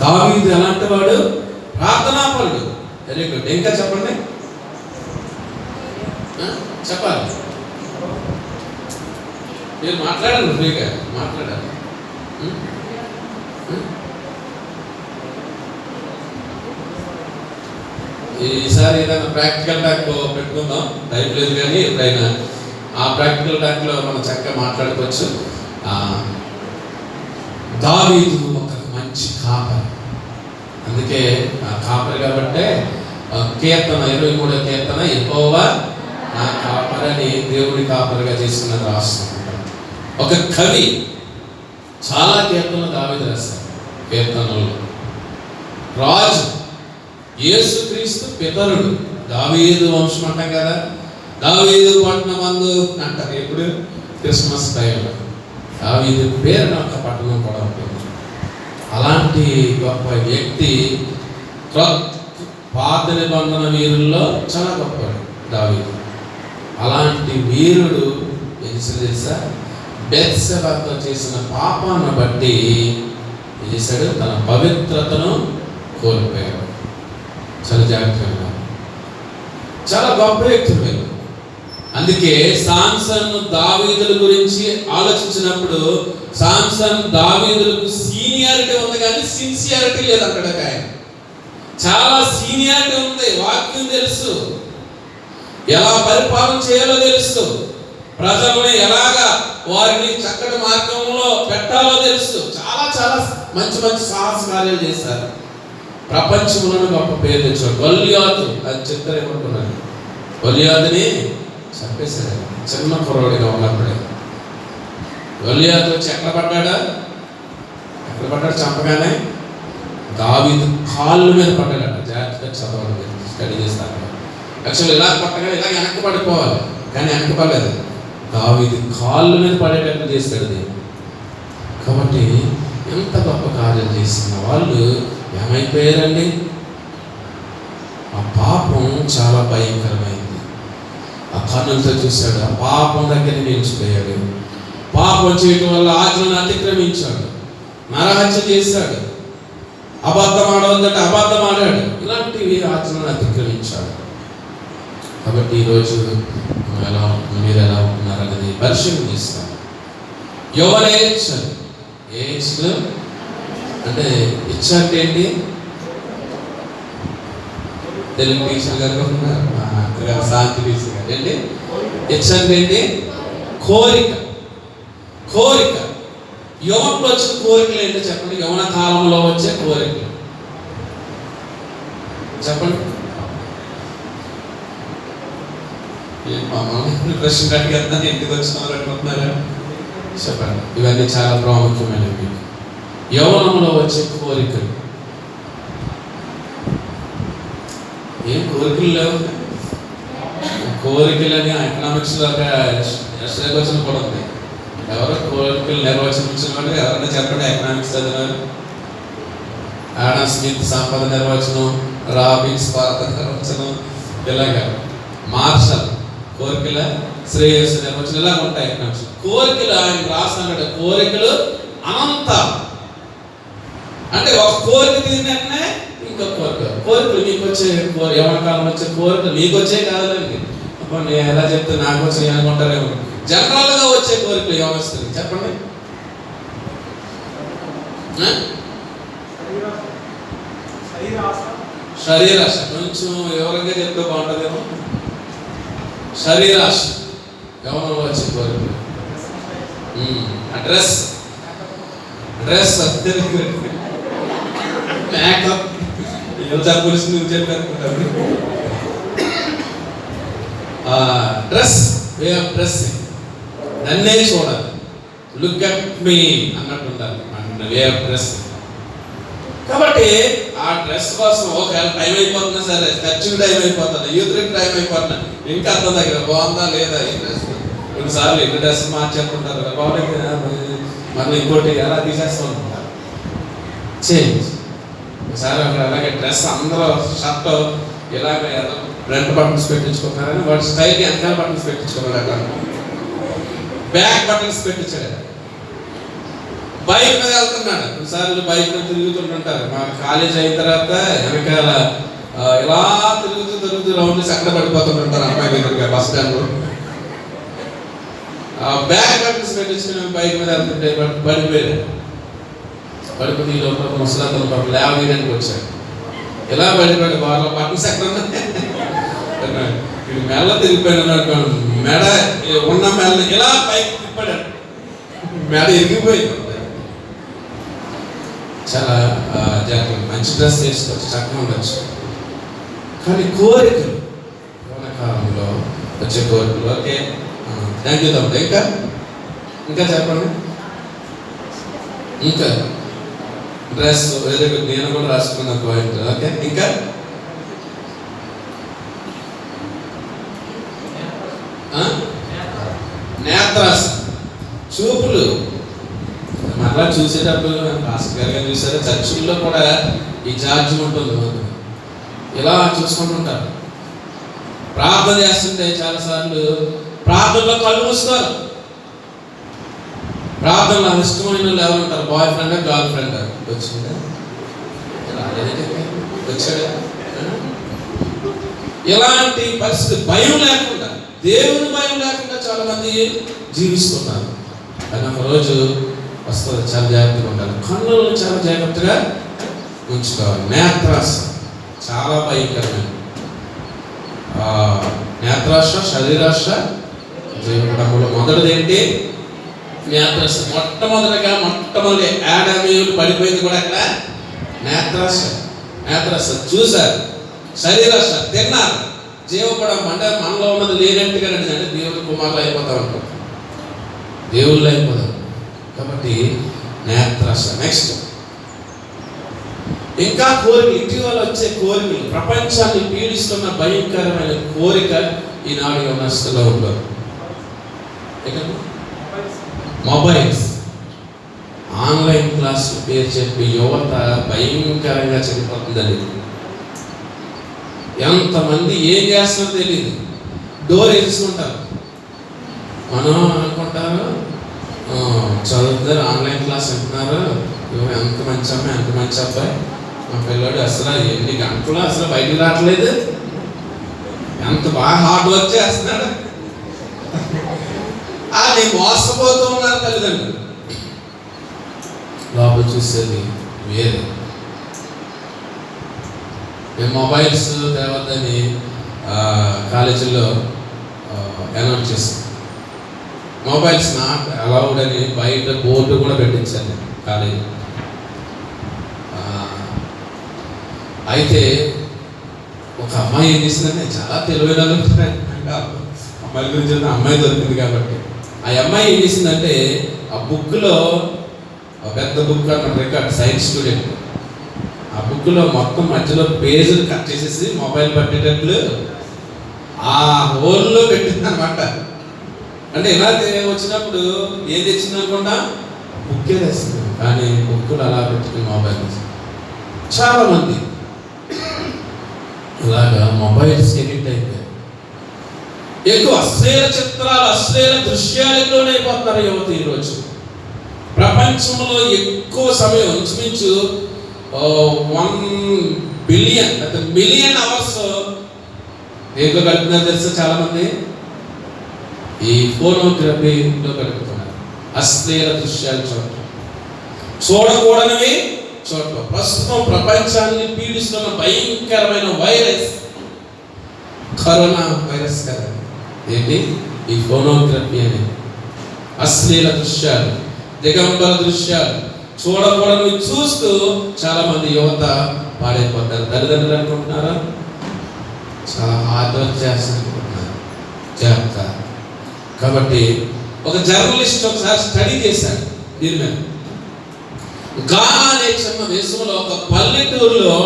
దావీదు ఎలాంటి వాడు? ప్రార్థనాపరుడు. Very good. ఇంకా చెప్పండి, చెప్పాలి. మీరు మాట్లాడండి, ఫ్రీగా మాట్లాడాలి. ఈసారి ఏదైనా ప్రాక్టికల్ టాక్ పెట్టుకుందాం. టైం లేదు కానీ ఎప్పుడైనా ఆ ప్రాక్టికల్ టాక్లో మనం చక్కగా మాట్లాడుకోవచ్చు. దావీదు ఒక మంచి కాపరి. అందుకే కాపరి కాబట్టే కీర్తన 23వ కీర్తన యెహోవా నా కాపరని దేవుడి కాపరిగా చేసుకున్నది రాస్తున్నాడు. ఒక కవి చాలా కీర్తనలు దావీదు రాశారు. కీర్తనలు రాజు యేసుక్రీస్తు పితరుడు దావీదు వంశం అంటాం కదా. దావీదు పట్టణమందు అంటారు ఎప్పుడు? క్రిస్మస్ టైంలో. దావీదు పేరున ఒక పట్టణం కూడా ఉంటుంది. అలాంటి గొప్ప వ్యక్తి పాత నిబంధన వీరుల్లో చాలా గొప్పవాడు దావీదు. అలాంటి వీరుడు ఏం చేశాడు తెలుసా? బెత్షెబాతో చేసిన పాపాన్ని బట్టి ఏం చేశాడు? తన పవిత్రతను కోల్పోయాడు. చాలా జాగ్రత్తగా, చాలా గొప్ప వ్యక్తులు వీళ్ళు. అందుకే సామ్సన్ దావీదుల గురించి ఆలోచించినప్పుడు సామ్సన్ దావీదులకు సీనియారిటీ ఉంది కానీ సిన్సియారిటీ లేదు. అక్కడ ఆయన చాలా సీనియారిటీ ఉంది. వాక్యం తెలుసు, ఎలా పరిపాలన చేయాలో తెలుసు, ప్రజల్ని ఎలాగా వారిని చక్కటి మార్గంలో పెట్టాలో తెలుసు. చాలా చాలా మంచి మంచి సాహస కార్యాలు చేశారు. ప్రపంచంలోనే గొప్ప పేరు తెచ్చాడు. గొల్యాతు అది చెప్తారేమనుకున్నాను. గొల్యాతుని చంపేశారు చిన్న కుర్రోడిగా ఉన్నప్పుడే. గొల్యాతు వచ్చి ఎక్కడ పడ్డాడా? ఎక్కడ పడ్డాడు? చంపగానే దావీదు కాళ్ళ మీద పడ్డాడట. జాగ్రత్తగా చదవాలి, స్టడీ చేస్తారు. యాక్చువల్ ఇలా పట్టగా ఇలా వెనక్కి పడిపోవాలి కానీ వెనక్కి పడలేదు. దావీదు కాళ్ళ మీద పడేటట్టు చేస్తాడు దేవుడు. కాబట్టి ఎంత గొప్ప కార్యం చేసిన వాళ్ళు ఏమైపోయారండి? ఆ పాపం చాలా భయంకరమైంది. ఆ కన్నులతో చూశాడు, ఆ పాపం దగ్గర నిలిచిపోయాడు. పాపం చేయడం వల్ల ఆజ్ఞను అతిక్రమించాడు. నరహత్య చేశాడు, అబద్ధం ఆడవద్దంటే అబద్ధం ఆడాడు, ఇలాంటివి ఆచరణను అతిక్రమించాడు. కాబట్టి ఈరోజు మీరు ఎలా ఉంటున్నారు అనేది పరిశీలన చేస్తాను. ఎవరేచ్చారు ఏజ్లో అంటే ఇచ్చ అంటే ఏంటి? తెలుగు టీచర్ గారు ఉన్నారు, శాంతి టీచర్ గారు ఏంటి ఇచ్చ అంటే ఏంటి? కోరిక. కోరిక యవనంలో వచ్చిన కోరికలు ఏంటో చెప్పండి. యవన కాలంలో వచ్చే కోరికలు చెప్పండి. ప్రశ్న అడిగేస్తాను, ఎందుకు వచ్చినారు అనుకుంటున్నారా? చెప్పండి. ఇవన్నీ చాలా ప్రాముఖ్యమైనవి. యవనంలో వచ్చే కోరికలు. ఏం కోరికలు లేవు? కోరికలని ఎకనామిక్స్లో ఒక నిర్వచనం కూడా ఉంది. ఎవరో కోరికలు నిర్వచనం ఎవరైనా చెప్పండి. ఎకనామిక్స్ చదివారు? ఆడమ్ స్మిత్ సంపద నిర్వచనం, రాబిన్స్ స్వార్థ నిర్వచనం, ఇలాగా మార్షల్ కోరికల శ్రేయస్సు నిర్వచనం, ఇలా ఉంటాయి ఎకనామిక్స్. కోరికలు ఆయన రాస్తాడు, కోరికలు అనంతం. అంటే ఒక కోరిక తీరినట్లే ఇంకో కోరికలు మీకు వచ్చే యవన కాలం వచ్చే కోరికలు మీకు వచ్చే కాదండి. నేను ఎలా చెప్తే నాకు వచ్చే అనుకుంటారేమో. జనరల్గా వచ్చే కోరికలు యవనస్తులు చెప్పండి. శరీరాశ కొంచెం వివరంగా చెప్తే బాగుంటుందేమో. శరీరాశ యవనంలో వచ్చే కోరికలు. డ్రెస్ మేకప్ పోలీసు నువ్వు చెప్పారు. డ్రెస్, వే ఆఫ్ డ్రెస్సింగ్, నన్నే చూడాలి, లుక్ అట్ మీ అన్నట్టు ఉండాలి వే ఆఫ్ డ్రెస్. కాబట్టి ఆ డ్రెస్ కోసం ఒకవేళ టైం అయిపోతున్నా సరే, ఖర్చుకి టైం అయిపోతుంది, యూత్కి టైం అయిపోతున్నా, ఇంకా అర్థం దగ్గర బాగుందా లేదా ఈ డ్రెస్. కొన్నిసార్లు ఎన్ని డ్రెస్ మార్చేస్తుంటారు కదా, బాగుంటుంది మళ్ళీ ఇంకోటి ఎలా తీసేస్తూ ఉంటారు, చేంజ్. ఒకసారి అలాగే డ్రెస్ అందరూ షర్ట్ ఇలాగ ఫ్రంట్ బటన్స్ పెట్టించుకుంటారని వాడు స్టైల్కి వెనకాల బటన్స్ పెట్టించుకున్నాడు. అక్కడ బ్యాక్ బటన్స్ పెట్టించాడు. బైక్ మీద వెళ్తున్నాడు. కొన్నిసార్లు బైక్ మీద తిరుగుతుంటుంటారు. మా కాలేజ్ అయిన తర్వాత వెనకాల ఇలా తిరుగుతూ రౌండ్స్ అక్కడ పడిపోతుంటారు అమ్మాయి దగ్గరగా బస్ స్టాండ్లో. బ్యాక్ బటన్స్ పెట్టించుకుని బైక్ మీద వెళ్తుంటే పడిపోయాడు. పడిపోయి ఈ లోపల ముసలాతలు పాపం లేవడానికి వచ్చాడు. ఇలా పడిపోయాడు. వాళ్ళ బటన్స్ ఎక్కడ ఉన్నాయి, ఇది మెల్ల తిరిగిపోయాడు. మెడ ఉన్న మెల్ల ఇలా పైకి తిప్పాడు, మెడ ఎరిగిపోయింది. చాలా జాగ్రత్త, మంచి డ్రెస్ వేసుకోవచ్చు, చక్కగా ఉండొచ్చు. కానీ కోరికలు కాలంలో వచ్చే కోరికలు. ఓకే, థ్యాంక్ యూ తమ్ముడు. ఇంకా చెప్పండి. ఇంకా డ్రెస్ వెరీ గుడ్, నేను కూడా రాసుకున్న పాయింట్. ఓకే, ఇంకా నేత్రాస చూపులు. మరలా చూసేటప్పుడు భాస్కర్ గారు చూసారు, చర్చిల్లో కూడా ఈ జార్జి ఉంటుంది, ఇలా చూసుకుంటుంటారు. ప్రార్థన చేస్తుంటే చాలాసార్లు ప్రార్థనలో కళ్ళు మూస్తారు. ప్రార్థనలో ఇష్టమైన వాళ్ళు ఎవరు ఉంటారు? బాయ్ ఫ్రెండ్, గర్ల్ ఫ్రెండ్ వచ్చిందా, వచ్చాడా? ఇలాంటి పరిస్థితి, భయం లేకుండా, దేవుని భయం లేకుండా చాలా మంది జీవిస్తున్నారు. కానీ ఒక రోజు వస్తుంది, చాలా జాగ్రత్తగా ఉండాలి. కన్నులను చాలా జాగ్రత్తగా ఉంచుకోవాలి. నేత్రాశ చాలా భయంకరమైన. నేత్రాశ, శరీరాశ, జీవితంలో మొదటిది ఏంటి? నేత్రాశ. మొట్టమొదటి ఆడామీయులు పడిపోయింది కూడా అక్కడ నేత్రాశ. నేత్రాశ చూశారు. శరీరాశ తిన్నారు. జీవపడం అంటే మనలో ఉన్నది లేనట్టుగా అంటే దేవుడి కుమారులు అయిపోతా ఉంటాం, దేవుళ్ళు అయిపోతాం. కాబట్టి నేత్రాశ. నెక్స్ట్ ఇంకా కోరిక, ఇటీవల వచ్చే కోరికలు, ప్రపంచాన్ని పీడిస్తున్న భయంకరమైన కోరిక ఈనాడు యవనస్తులో ఉండదు. మొబైల్స్, ఆన్లైన్ క్లాసులు పేరు చెప్పి యువత భయంకరంగా చనిపోతుందని. ఎంతమంది ఏం చేస్తారో తెలియదు, డోర్ వేసుకుంటారు. మనం అనుకుంటారు చదువుతారు, ఆన్లైన్ క్లాస్ అంటున్నారు, ఎంత మంచి అమ్మాయి, ఎంత మంచి అబ్బాయి, మా పిల్లాడు అసలు ఎన్ని గంటలు అసలు బయటికి రావట్లేదు, ఎంత బాగా హార్డ్ వర్క్ చేస్తున్నాడు అని మోసపోతూ ఉన్నారు తల్లిదండ్రులు. లోపల చూసేది వేరే. మేము మొబైల్స్ తేవద్దని కాలేజీలో అనౌన్స్ చేశాం. మొబైల్స్ నాట్ అలౌడ్ అని బయట బోర్డు కూడా పెట్టించాను నేను కాలేజీ. అయితే ఒక అమ్మాయి ఏం చేసిందంటే, చాలా తెలివైన అమ్మాయిల గురించి అమ్మాయి దొరికింది కాబట్టి, ఆ అమ్మాయి ఏం చేసిందంటే ఆ బుక్లో, పెద్ద బుక్ అన్న రికార్డ్, సైన్స్ స్టూడెంట్, ఆ బుక్లో మొత్తం మధ్యలో పేజీలు కట్ చేసేసి మొబైల్ పట్టేటట్లు ఆ హోల్లో పెట్టింది అనమాట. అంటే ఇలా వచ్చినప్పుడు ఏం తెచ్చింది అనుకుంటా, బుక్కే తెస్తుంది, కానీ బుక్కులు అలా పెట్టుకుని మొబైల్. చాలా మంది ఇలాగా మొబైల్స్ ఎడిట్ అయిపోయారు. ఎక్కువ అశ్లీల చిత్రాలు, అశ్లీల దృశ్యాలకు లోనైపోతున్నారు యువత ఈరోజు. ప్రపంచంలో ఎక్కువ సమయం, ఇంచుమించు 1 బిలియన్ లేదా మిలియన్ అవర్స్ దేంట్లో గడుపుతున్నారు తెలుసా? చాలా మంది ఈ ఫోనోగ్రఫీలో గడుపుతున్నారు. అశ్లీల దృశ్యాలు చూడటం, చూడకూడనివి చూడటం. ప్రస్తుతం ప్రపంచాన్ని పీడిస్తున్న భయంకరమైన వైరస్ కరోనా వైరస్ కదా ఏంటి, ఈ ఫోనోగ్రఫీ అనేది. అశ్లీల దృశ్యాలు, దిగంబర దృశ్యాలు, చూడకూడనివి చూస్తూ చాలా మంది యువత పాడైపోతారు. తల్లిదండ్రులు అనుకుంటున్నారా చాలా హార్డ్ వర్క్ చేస్తారనుకుంటున్నారు, జాగ్రత్త. కాబట్టి ఒక జర్నలిస్ట్ ఒకసారి స్టడీ చేశాడు దీని మీద. గానా అనే చిన్న దేశంలో ఒక పల్లెటూరులో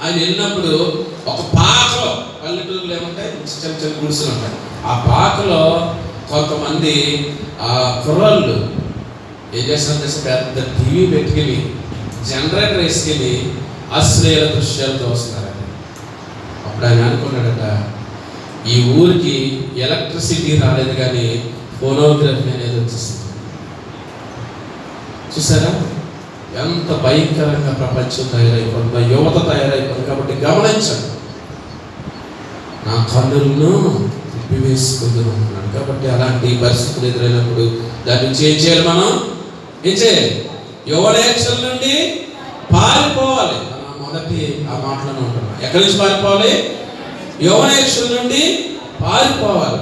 ఆయన వెళ్ళినప్పుడు, ఒక పాకలో, పల్లెటూరులో ఏమంటాయి చిన్న చిన్న గుడిసెలు ఉంటాయి, ఆ పాకలో కొంతమంది కుర్రాళ్ళు ఏం చేస్తారంటే పెద్ద టీవీ పెట్టుకుని జనరేటర్ వేసుకుని అశ్లీల దృశ్యాలు చూస్తున్నారండి. అప్పుడు ఆయన అనుకున్నాడట, ఈ ఊరికి ఎలక్ట్రిసిటీ రాలేదు కానీ ఫోనోగ్రఫీ అనేది వచ్చేస్తుంది. చూసారా ఎంత భయంకరంగా ప్రపంచం తయారైపోతుందో, యువత తయారైపోతుంది. కాబట్టి గమనించండి, నా కన్నులను తిప్పివేసుకుంటున్నాడు. కాబట్టి అలాంటి పరిస్థితులు ఎదురైనప్పుడు దాని నుంచి ఏం చేయాలి? మనం ఏం చేయాలి? యువనేక్షల నుండి పారిపోవాలి. మొదటి ఆ మాటలను ఉంటున్నా, ఎక్కడి నుంచి పారిపోవాలి? యువనేక్షల నుండి పారిపోవాలి.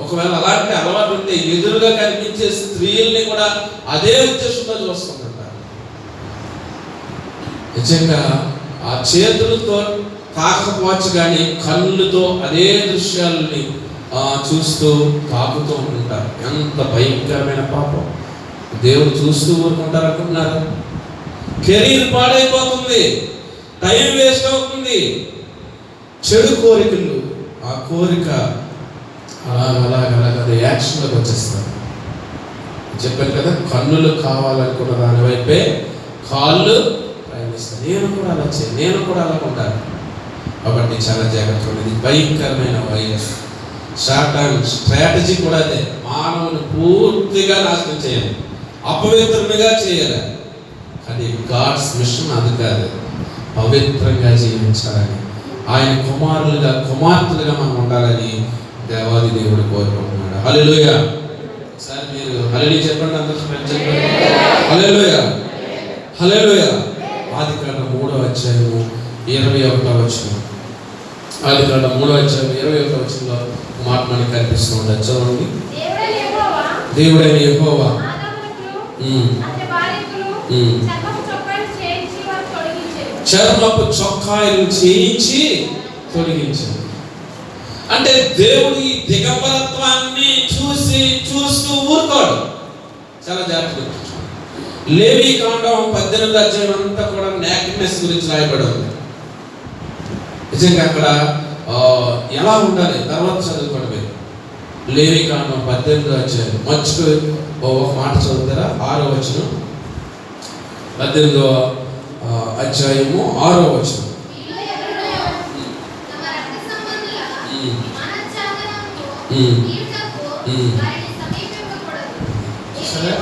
ఒకవేళ అలాంటి అలవాటు ఉంటే ఎదురుగా కనిపించే స్త్రీల్ని కూడా అదే ఉద్దేశంతో చూస్తుంటారు. నిజంగా ఆ చేతులతో తాకపోవచ్చు కానీ కళ్ళుతో అదే దృశ్యాలని చూస్తూ తాకుతూ ఉంటారు. ఎంత భయంకరమైన పాపం! దేవుడు చూస్తూ ఊరుకుంటారు అనుకుంటున్నారు? కెరీర్ పాడైపోతుంది, టైం వేస్ట్ అవుతుంది. చెడు కోరికలు, ఆ కోరిక అలాగ యాక్షన్లోకి వచ్చేస్తారు. చెప్పాను కదా, కన్నులు కావాలనుకున్న దాని వైపే కాళ్ళు ప్రయాణిస్తాను. నేను కూడా అలా చేయాలి, నేను కూడా అలా ఉంటాను. కాబట్టి చాలా జాగ్రత్తగా ఉండేది. భయంకరమైన వైరస్. సాతాను స్ట్రాటజీ కూడా అదే, మానవుని పూర్తిగా నాశనం చేయాలి, అపవిత్రునిగా చేయాలి. కానీ గాడ్స్ మిషన్ అది కాదు, పవిత్రంగా జీవించాలని, ఆయన కుమారులుగా కుమార్తెలుగా మనం ఉండాలని దేవాది దేవుడు కోరుకుంటున్నాడు. హల్లెలూయా. సార్ మీరు హల్లెలూయా చెప్పండి, అందరూ చెప్పండి. హల్లెలూయా, హల్లెలూయా. ఆదికాండం 3వ అధ్యాయము 21వ వచనం. ఆదికాండం 3వ అధ్యాయం 21వ వచనంలో మాట మనకి కనిపిస్తూ ఉంటుంది. చదవండి. దేవుడైన యెహోవా చర్మపు చొక్కాయలు చేయించి తొలగించాడు. అంటే దేవుడి దిగంబరత్వాన్ని చూస్తూ ఊరుకోడు. చాలా జాగ్రత్తగా లేవీకాండం 18వ అధ్యాయం అంతా కూడా నేకెడ్నెస్ గురించి రాయబడి ఉంది. నిజంగా అక్కడ ఎలా ఉండాలి తర్వాత చదువుకోండి. లేవీకాండం 18వ అధ్యాయం మర్చిపో ఒక మాట చదువుతారా? 6వ వచనం, 18వ అధ్యాయము 6వ వచనం.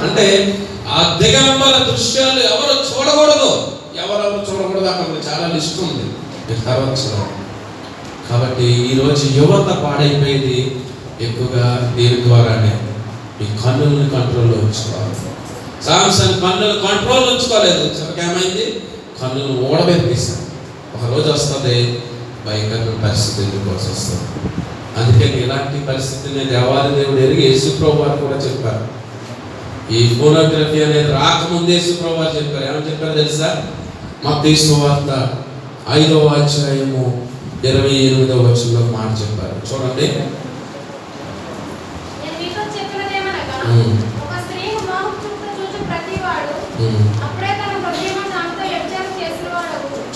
అంటే ఆ దిగంబర దృశ్యాలు ఎవరు చూడకూడదు. ఎవరెవరు చూడకూడదు అక్కడ చాలా లిస్ట్ ఉంది, మీరు తర్వాత చూడాలి. కాబట్టి ఈరోజు యువత పాడైపోయేది ఎక్కువగా దీని ద్వారానే. మీ కన్నుల్ని కంట్రోల్లో ఉంచుకోవాలి. సామ్సన్ కన్నులు కంట్రోల్ ఉంచుకోలేదు, చివరికి ఏమైంది? కన్నులు ఓడబెట్టేశారు. ఒక రోజు వస్తుంది భయంకరమైన పరిస్థితి ఎదుర్కోవాల్సి వస్తుంది. అందుకని ఇలాంటి పరిస్థితిని దేవాది దేవుడు ఎరిగి యేసుప్రభు వారు కూడా చెప్పారు. ఈ ఫోనోగ్రఫీ అనేది రాకముందే యేసుప్రభు వారు చెప్పారు. ఏమని చెప్పారు తెలుసా? మత్తయి సువార్త 5వ అధ్యాయము 28వ వచనంలో మాట చెప్పారు. చూడండి.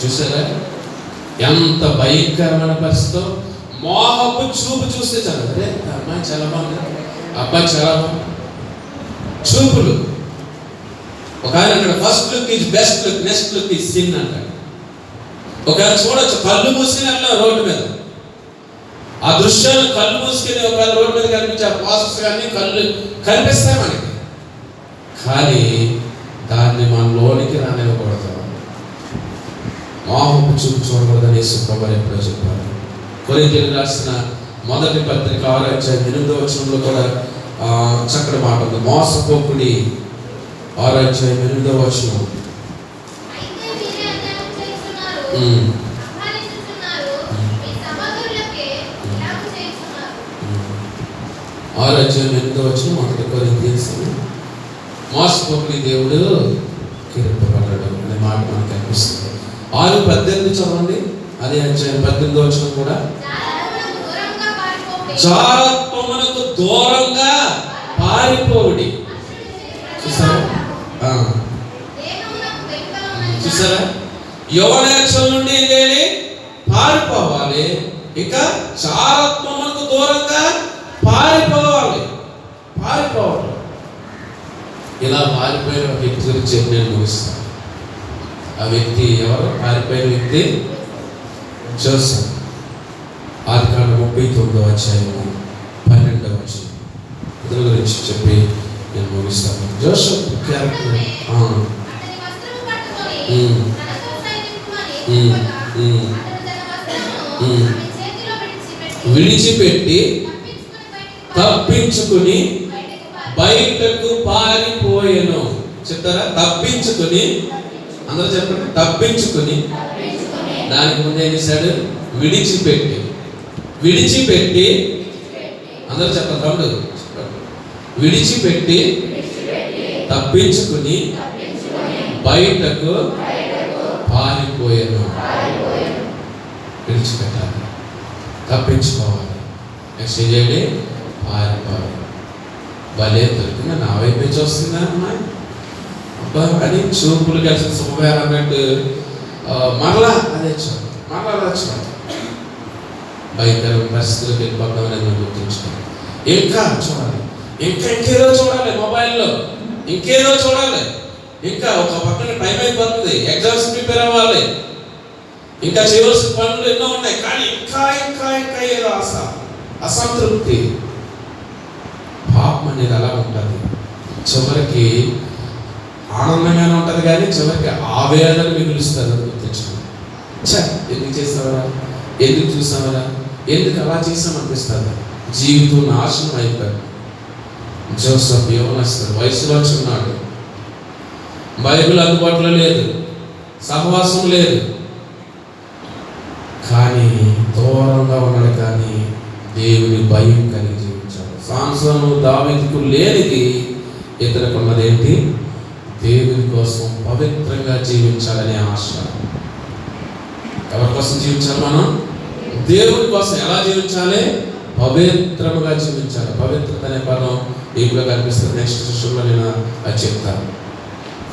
చూసారా ఎంత భయంకరమైన పరిస్థితి. మోహపు చూపు చూస్తే చాలు, అదే అమ్మాయి చాలా బాగుంది, అబ్బాయి చాలా బాగుంది, చూపులు. ఒక ఆయన అక్కడ first look is best look, next look is sin అంటాడు. ఒక చూడొచ్చు, కళ్ళు మూసుకుని వెళ్ళాం రోడ్డు మీద, ఆ దృశ్యాలు కళ్ళు మూసుకుని ఒక రోడ్డు మీద కనిపించే ఆ ప్రాసెస్ కానీ కళ్ళు కనిపిస్తాయి మనకి, కానీ దాన్ని మన లోనికి రానివ్వకూడదు. మోహపు చూపు చూడకూడదని యేసుప్రభు ఎప్పుడో చెప్పారు. కొరింథీయులకు రాసిన మొదటి పత్రిక 6వ అధ్యాయం 8వ వచనంలో కూడా చక్కటి మాట ఉంది. మోసపోకుడి 6వ అధ్యాయం 8వ వచనం. 6వ అధ్యాయం 8వ వచనం మొదటి కొరింథీయులకు. మోసపోకుడి, దేవుడు కిరీటపడ్డాడు అనే మాట మనకు కనిపిస్తుంది. 6:18 చదవండి. అదే అధ్యాయం 18వ వచనం కూడా. జారత్వమునకు దూరంగా పారిపోవుడి. చూసారా యౌవనేచ్ఛల నుండి ఏం చేయాలి? పారిపోవాలి. ఇక జారత్వమునకు దూరంగా పారిపోవాలి. ఇలా పారిపోయిన వ్యక్తి గురించి నేను ముగిస్తాను. ఆ వ్యక్తి ఎవరు? పారిపోయిన వ్యక్తి జోసెఫ్. ఆదికాండం 39వ అధ్యాయము 12వ వచనం ఇతని గురించి చెప్పి నేను ముగిస్తాను. జోసెఫ్ క్యారెక్టర్ విడిచిపెట్టి తప్పించుకుని బయటకు పారిపోయాను. చెప్తారా? తప్పించుకుని, అందరూ చెప్పండి. తప్పించుకుని. దానికి ముందు ఏం చేశాడు? విడిచిపెట్టి అందరూ చెప్పండి. తమ్ముడు విడిచిపెట్టి తప్పించుకుని బయటకు పారిపోయాను. విడిచిపెట్టాలి, తప్పించుకోవాలి, నెక్స్ట్ చేయండి, పారిపోవాలి. భలే దొరికిందా? నా వైపు నుంచి వస్తుందా అమ్మాయి అని చూపులు కలిసి శుభవేర అన్నట్టు మరలా అదే చూడాలి, మరలా చూడాలి. భయంకర పరిస్థితులకు వెళ్ళిపోతాం అనేది మనం గుర్తుంచుకోవాలి. ఇంకా చూడాలి, ఇంకేదో చూడాలి, మొబైల్లో ఇంకేదో చూడాలి. ఇంకా ఒక పక్కన టైం అయిపోతుంది, ఎగ్జామ్స్ ప్రిపేర్ అవ్వాలి, ఇంకా చేయవలసిన పనులు ఎన్నో ఉన్నాయి, కానీ ఇంకా ఇంకా ఇంకా ఏదో ఆశ, అసంతృప్తి. పాపం అనేది అలా ఉంటుంది. చివరికి ఆనందంగానే ఉంటుంది, కానీ చివరికి ఆవేదన మిగులుస్తుంది. అని గుర్తించుకోండి. ఎందుకు చేస్తావరా, ఎందుకు చూసావరా, ఎందుకు అలా చేసామనిపిస్తుంది. జీవితం నాశనం అయిపోయాడు. జోసెఫ్ యవ్వనస్తుడు, వయసులో ఉన్నాడు, బైబిల్ అందుబాటులో లేదు, సహవాసం లేదు, కానీ దూరంగా ఉన్నాడు, కానీ దేవుని భయం కలిగి జీవించాడు. సాంసను దావీదుకు లేనిది ఇతరులకు ఉన్నదేంటి? దేవుని కోసం పవిత్రంగా జీవించాలనే ఆశ. ఎవరి కోసం జీవించాలి? మనం దేవుని కోసం. ఎలా జీవించాలి? పవిత్రముగా జీవించాలి. పవిత్రత అనే పదం ఇప్పుడు కనిపిస్తుంది. నెక్స్ట్ సెషన్లో నేను అది చెప్తాను.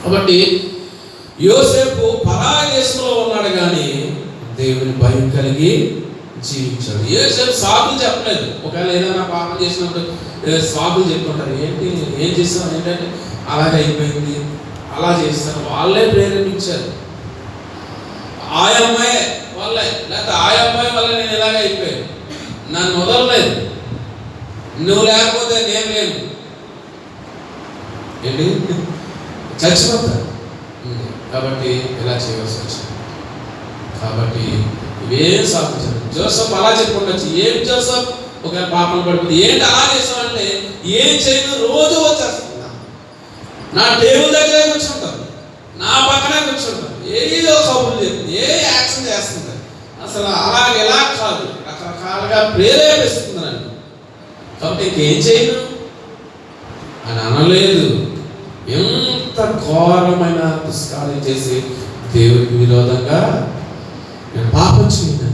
కాబట్టి యోసేపు పరాదేశంలో ఉన్నాడు, కానీ దేవుని భయం కలిగి జీవించాడు. యోసేపు సాకులు చెప్పలేదు. ఒకవేళ ఏదైనా పాపం చేసినప్పుడు సాకులు చెప్పుకుంటారు. ఏం చేస్తాం, ఏంటంటే అలాగే అయిపోయింది, అలా చేస్తారు. వాళ్ళే ప్రేరేపించారు. ఆ అమ్మాయి వల్లే, లేకపోతే ఆ అమ్మాయి వల్ల నేను ఇలాగే అయిపోయాను, నన్ను వదలలేదు, నువ్వు లేకపోతే నేను లేను. ఏంటి చచ్చిపోతారు. కాబట్టి ఇలా చేయవలసి వచ్చింది. కాబట్టి ఇవేం సాధించారు. జోసఫ్ అలా చెప్పుకుంటూ ఏం జోసఫ్ ఒక పాపం పడిపోతుంది, ఏంటి అలా చేసామంటే ఏం చేయను, రోజు వచ్చేస్తున్నా నా టేబుల్ దగ్గరే కూర్చుంటాను, నా పక్కనే కూర్చుంటాను, ఏదో కబుర్లు చెప్తుంది, ఏ యాక్షన్ చేస్తుంది. అసలు అలాగే ఎలా కాదు, రకరకాలుగా ప్రేరేపిస్తుంది నన్ను. కాబట్టి ఇంకేం చేయను అని అనలేదు. ఎంత ఘోరమైన దుష్కార్యం చేసి దేవుడికి విరోధంగా నేను పాపం చేయను.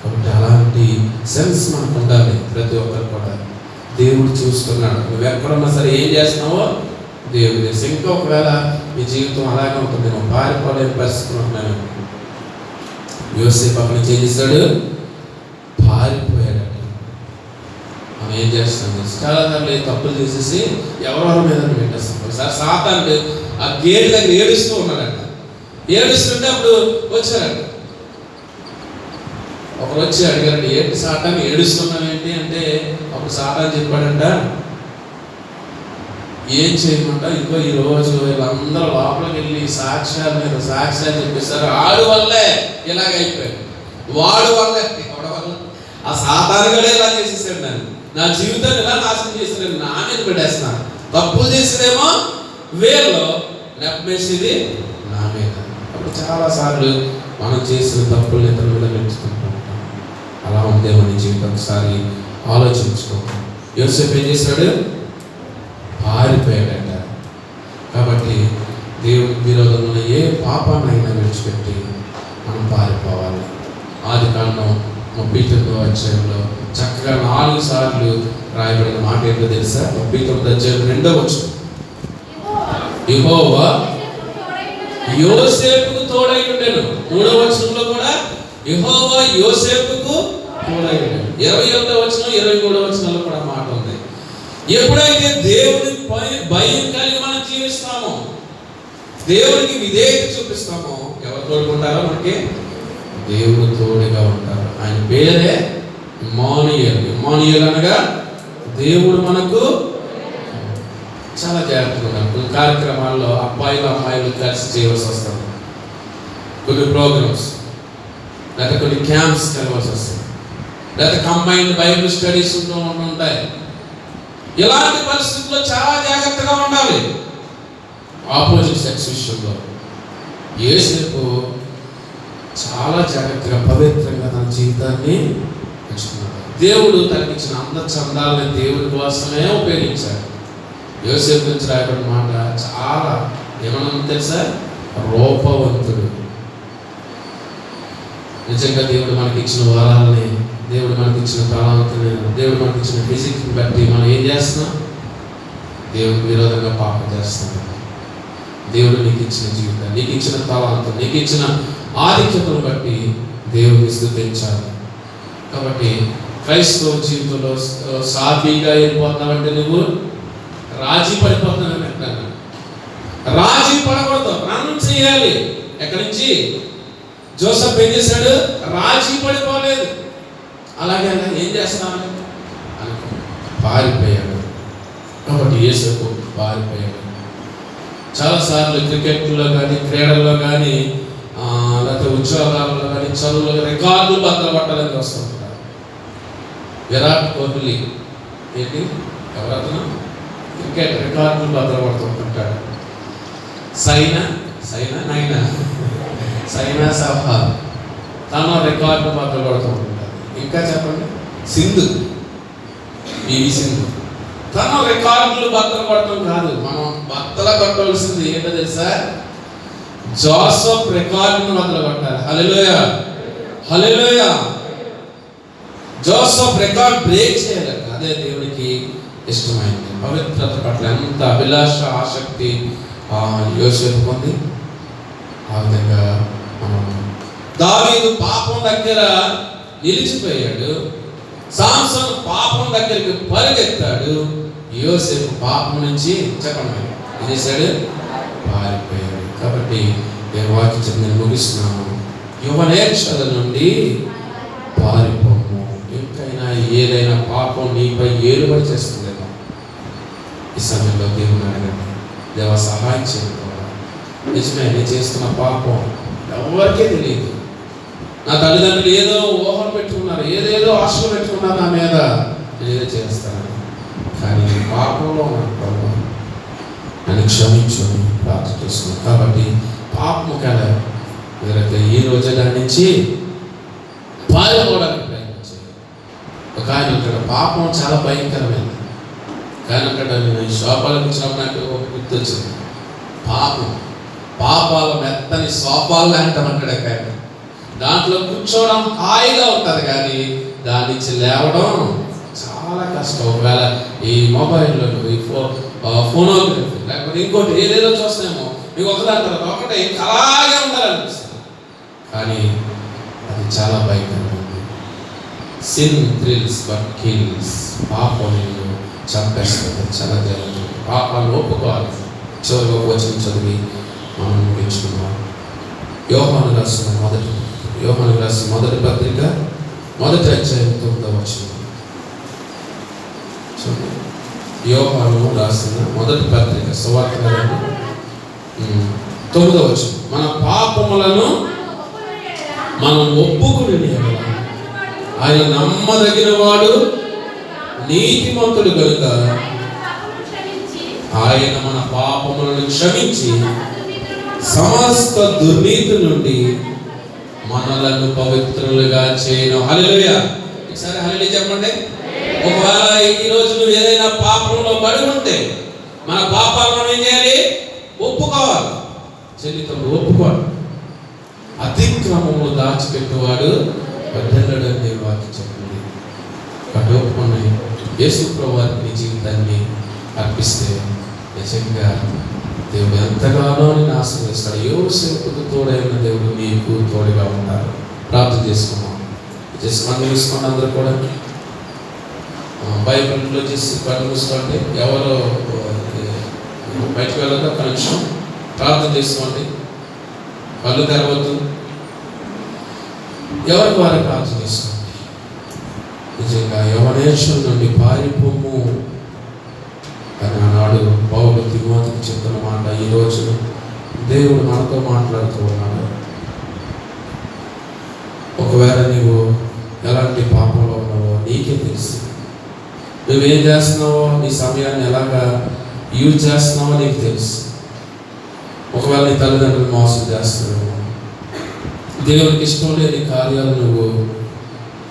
కాబట్టి అలాంటి సెన్స్ మనకు ఉండాలి. ప్రతి ఒక్కరు కూడా దేవుడు చూస్తున్నాడు. నువ్వు ఎక్కడున్నా సరే ఏం చేస్తున్నావో దేవుడు తెలుసు. ఇంకా ఒకవేళ మీ జీవితం అలాగే ఉంటుంది, నేను పారిపోలేని పరిస్థితులు ఉన్నాను. యోసేపు అక్కడి నుంచి ఏం చేశాడు, పారిపోయాడు. మనం ఏం చేస్తాం, చాలా సార్లు తప్పులు చేసేసి ఎవరెవరి మీద పెట్టేస్తాం. ఒకసారి సాతానుడు ఆ గేట్ దగ్గర ఏడుస్తూ ఉన్నాడంట. ఏడుస్తుంటే అప్పుడు వచ్చారంట. ఒకరు వచ్చి అడిగారండి, ఏంటి సాతాను ఏడుస్తున్నావు ఏంటి అంటే, అప్పుడు సాతాను చెప్పాడంట, ఏం చేయమంట, ఇంకో ఈరోజు వీళ్ళందరూ లోపలికి వెళ్ళి సాక్ష్యాల మీద సాక్ష్యాలు చెప్పేస్తారు. ఆడు వల్లే ఇలాగైపోయాడు, వాడు వల్లే, ఎవడ వల్ల ఆ సాతానుగాడే ఇలా చేసేసాడు. నా జీవితాన్ని ఇలా నాశనం చేసాడు, నా మీద పెట్టేస్తున్నాను. తప్పులు చేసేదేమో వీళ్ళు, నెప్పేసేది నా మీద. అప్పుడు చాలాసార్లు మనం చేసిన తప్పులు ఇతరుల మీద పెంచుకుంటూ ఉంటాం. అలా ఉందేమో నీ జీవితం, ఒకసారి ఆలోచించుకో. యోసేపు ఏం చేశాడు, పారిపోయాడట. కాబట్టి దేవుడికి విరోధంలో ఏ పాపాన్నైనా విడిచిపెట్టి మనం పారిపోవాలి. ఆదికాండం 39వ అధ్యాయంలో చక్కగా 4 సార్లు రాయబడిన మాట ఏంటో తెలుసా? 39వ అధ్యాయం 2వ వచనం, యెహోవా యోసేపుకు తోడై ఉండెను. 3వ వచనంలో కూడా యెహోవా యోసేపుకు తోడై ఉండెను. 21వ వచనం 23వ వచనంలో కూడా మాట ఉంది. ఎప్పుడైతే దేవుని భయం కలిగి మనం జీవిస్తామో, దేవునికి విధేయత చూపిస్తామో, ఎవరు తోడుకుంటారో మనకి దేవుడు తోడుగా ఉంటారు. ఆయన పేరే ఇమ్మానుయేల్. ఇమ్మానుయేల్ అనగా దేవుడు మనకు. చాలా జాగ్రత్తగా ఉన్నారు. కొన్ని కార్యక్రమాల్లో అబ్బాయిలు అమ్మాయిలు కలిసి చేయవలసి వస్తుంది, కొన్ని ప్రోగ్రామ్స్, లేకపోతే కొన్ని క్యాంప్స్ కలవాల్సి వస్తుంది, లేకపోతే కంబైన్డ్ బైబిల్ స్టడీస్ ఉంటాయి. ఇలాంటి పరిస్థితుల్లో చాలా జాగ్రత్తగా ఉండాలి. ఆపోజిట్ సెక్స్ విషయంలో యోసేపు చాలా జాగ్రత్తగా పవిత్రంగా తన జీవితాన్ని ఎంచుకున్నాడు. దేవుడు తనకిచ్చిన అందచందాలని దేవుడి కోసమే ఉపయోగించాడు. యోసేపు గురించి రాయబడిన మాట చాలా ఏమన్నా తెలుసా, రూపవంతుడు. నిజంగా దేవుడు మనకి ఇచ్చిన వరాలని, దేవుడు మనకి ఇచ్చిన తలాంతుని, దేవుడు మనకి ఇచ్చిన ఫిజిక్ని బట్టి మనం ఏం చేస్తున్నాం, దేవుడికి విరోధంగా పాపం చేస్తున్నాం. దేవుడు నీకు ఇచ్చిన జీవితం, నీకు ఇచ్చిన తలాంతం, నీకు ఇచ్చిన ఆధిక్యతను బట్టి దేవుడిని స్తుతించాలి. కాబట్టి క్రైస్తవ జీవితంలో సాఫీగా వెళ్ళిపోతున్నావంటే నువ్వు రాజీ పడిపోతున్నావు. ఎక్కడన్నా రాజీ పడకూడదు, రన్ చేయాలి. ఎక్కడి నుంచి జోసెఫ్ ఏం చేశాడు, రాజీ పడిపోలేదు. అలాగే ఏం చేస్తాను అనుకో, పారిపోయాడు. కాబట్టి యేసేపు పారిపోయాడు. చాలాసార్లు క్రికెట్లో కానీ, క్రీడల్లో కానీ, లేకపోతే ఉద్యోగాల్లో కానీ, చదువులో రికార్డులు బద్దలు పట్టాలని వస్తుంటారు. విరాట్ కోహ్లీ ఏంటి, ఎవరతను క్రికెట్ రికార్డులు బద్దలు పడుతుంటాడు. సైనా సహ్వాగ్ తన రికార్డు బద్దలు పడుతుంటాడు. ఇంకా చెప్పండి, సింధు, పివి సింధు తన రికార్డులు బద్దలు పడటం కాదు, మనం బద్దలు కొట్టవలసింది ఏంటో తెలుసా, జోసెఫ్ రికార్డును బద్దలు కొట్టాలి. హల్లెలూయా, హల్లెలూయా. జోసెఫ్ రికార్డ్ బ్రేక్ చేయాలి. అదే దేవుడికి ఇష్టమైంది. పవిత్రత పట్ల ఎంత అభిలాష, ఆసక్తి యోసేపు పొంది, ఆ విధంగా దావీదు పాపం దగ్గర నిలిచిపోయాడు, సాంసన్ పాపం దగ్గరికి పరిగెత్తాడు, యోసేపు పాపం నుంచి చెప్పండి ఏం చేశాడు, పారిపోయాడు. కాబట్టి నేను వాక్యం నేను ముగిస్తున్నాను. యువనేక్షల నుండి పారిపోము. ఇంకైనా ఏదైనా పాపం నీపై ఏలుబడి చేస్తుందేమో ఈ సమయంలో దేవుని అడగండి. దేవా సహాయం చేయకపోవా. నిజమే, నేను చేస్తున్న పాపం ఎవరికే తెలియదు. నా తల్లిదండ్రులు ఏదో ఊహలు పెట్టుకున్నారు, ఏదేదో ఆశలు పెట్టుకున్నారు నా మీద, నేను ఏదో చేస్తాను. కానీ పాపంలో ఉన్నాను, నన్ను క్షమించు ప్రార్థన చేస్తున్నాను. కాబట్టి పాపము కదా మీరైతే ఈ రోజు దాని నుంచి పారిపోవడానికి ప్రయత్నించారు. ఒక ఆయన అంటాడు పాపం చాలా భయంకరమైనది. కానీ అక్కడ నేను ఈ సోపాలకు వచ్చినప్పుడు నాకు ఒక గుర్తు వచ్చింది. పాపాల మెత్తని సోపాలు అంటామంటాడు. కానీ దాంట్లో కూర్చోవడం హాయిగా ఉంటుంది, కానీ దాని నుంచి లేవడం చాలా కష్టం. ఒకవేళ ఈ మొబైల్లో ఈ ఫోనోగ్రఫీ లేకపోతే ఇంకోటి ఏదేదో చూస్తామో మీకు ఒకదాని తర్వాత ఒకటి అలాగే ఉండాలనిపిస్తుంది. కానీ అది చాలా భయంకరమైనది. Sin thrills but kills. పాపం నేను చంపేస్తుంది, చాలా జరుగుతుంది. పాపాలను ఒప్పుకోవాలి. చివరిగా వచనం చదివి మనం ముగించుకున్నాం. యోహాను రాసిన మొదటి పత్రిక 1వ అధ్యాయం 9వ వచనం. యోహాను రాసిన మొదటి పత్రిక సువార్త 9వ వచనం. మన పాపములను మనం ఒప్పుకుని ఆయన నమ్మదగిన వాడు నీతిమంతుడు కనుక ఆయన మన పాపములను క్షమించి సమస్త దుర్నీతి నుండి మనలను పవిత్రులుగా చేయను. హల్లెలూయా. ఒకసారి హల్లెలూయా చెప్పండి. ఒకవేళ ఈ రోజు నువ్వు ఏదైనా పాపంలో పడి ఉంటే మన పాపాలను మనం ఏం చేయాలి? ఒప్పుకోవాలి. చెల్లితమ్ముడు ఒప్పుకోవాలి. అతిక్రమములు దాచిపెట్టేవాడు పెద్దలడు అని వాక్యం చెప్పింది. కాబట్టి ఒప్పుకొని యేసు ప్రభువారికి నీ జీవితాన్ని అర్పిస్తే నిజంగా దేవుడు ఎంతగానో నేను ఆశీర్వదిస్తాడు. యోసేపుకు తోడైన దేవుడు నీకు తోడుగా ఉంటారు. ప్రార్థన చేసుకున్నాం. మనం చూసుకోండి. అందరూ కూడా బైబిల్లో చేసి కళ్ళు చూసుకోండి. ఎవరో బయటకు వెళ్ళదు, ఒక నిమిషం ప్రార్థన చేసుకోండి. కళ్ళు తెరవద్దు. ఎవరికి వారి ప్రార్థన చేసుకోండి. నిజంగా యవనేశ్వరం నుండి పారిపోము అని ఆనాడు పౌలు తిమోతికి చెప్తున్న మాట ఈరోజు దేవుడు మనతో మాట్లాడుతూ ఉన్నాడు. ఒకవేళ నీవు ఎలాంటి పాపంలో ఉన్నావో నీకే తెలుసు. నువ్వేం చేస్తున్నావో, నీ సమయాన్ని ఎలాగా యూజ్ చేస్తున్నావో నీకు తెలుసు. ఒకవేళ నీ తల్లిదండ్రులు మోసం చేస్తున్నావు, దేవునికి ఇష్టం లేని కార్యాలు నువ్వు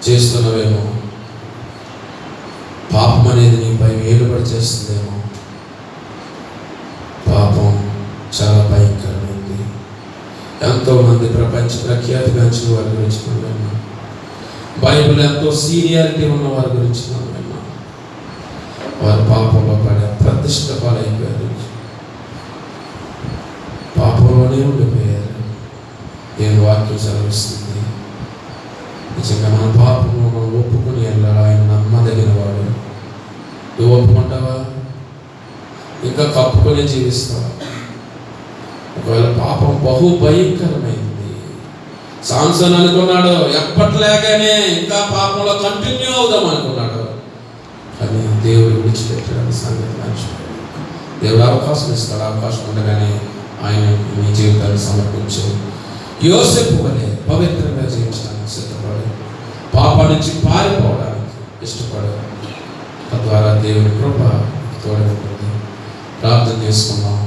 చేస్తున్నావేమో, పాపం అనేది నీపై వేలుబడి చేస్తుందేమో. పాపం చాలా భయంకరమైంది. ఎంతోమంది ప్రపంచ ప్రఖ్యాతిగాంచిన వారి గురించి మనం విన్నాం. బైబిల్ ఎంతో సీనియారిటీ ఉన్న వారి గురించి మనం విన్నాం. వారు పాపంలో పడే ప్రతిష్ట పాలైపోయారు, పాపంలోనే ఉండిపోయారు. దేవుని వాక్యం సెలవిస్తుంది. నిజంగా మన పాపము మనం ఒప్పుకుని వెళ్ళాలి. ఆయన నమ్మదగిన వాడు. నువ్వు ఒప్పుకుంటావా? ఇంకా కప్పుకొని జీవిస్తావా? ఒకవేళ పాపం బహు భయంకరమైంది. సాంసన్ అనుకున్నాడు ఎప్పట్లాగానే ఇంకా పాపంలో కంటిన్యూ అవుదాం అనుకున్నాడు. కానీ దేవుడు విడిచిపెట్టడానికి సంగతి మర్చిపోయాడు. దేవుడు అవకాశం ఇస్తాడు. అవకాశం ఉండగానే ఆయన నీ జీవితాన్ని సమర్పించు. యోసేపు వలె పవిత్రంగా జీవించడానికి సిద్ధపడు. పాపం నుంచి పారిపోవడానికి ఇష్టపడు. తద్వారా దేవుని కృప తోడవుతుంది. ప్రార్థన చేసుకున్నాం.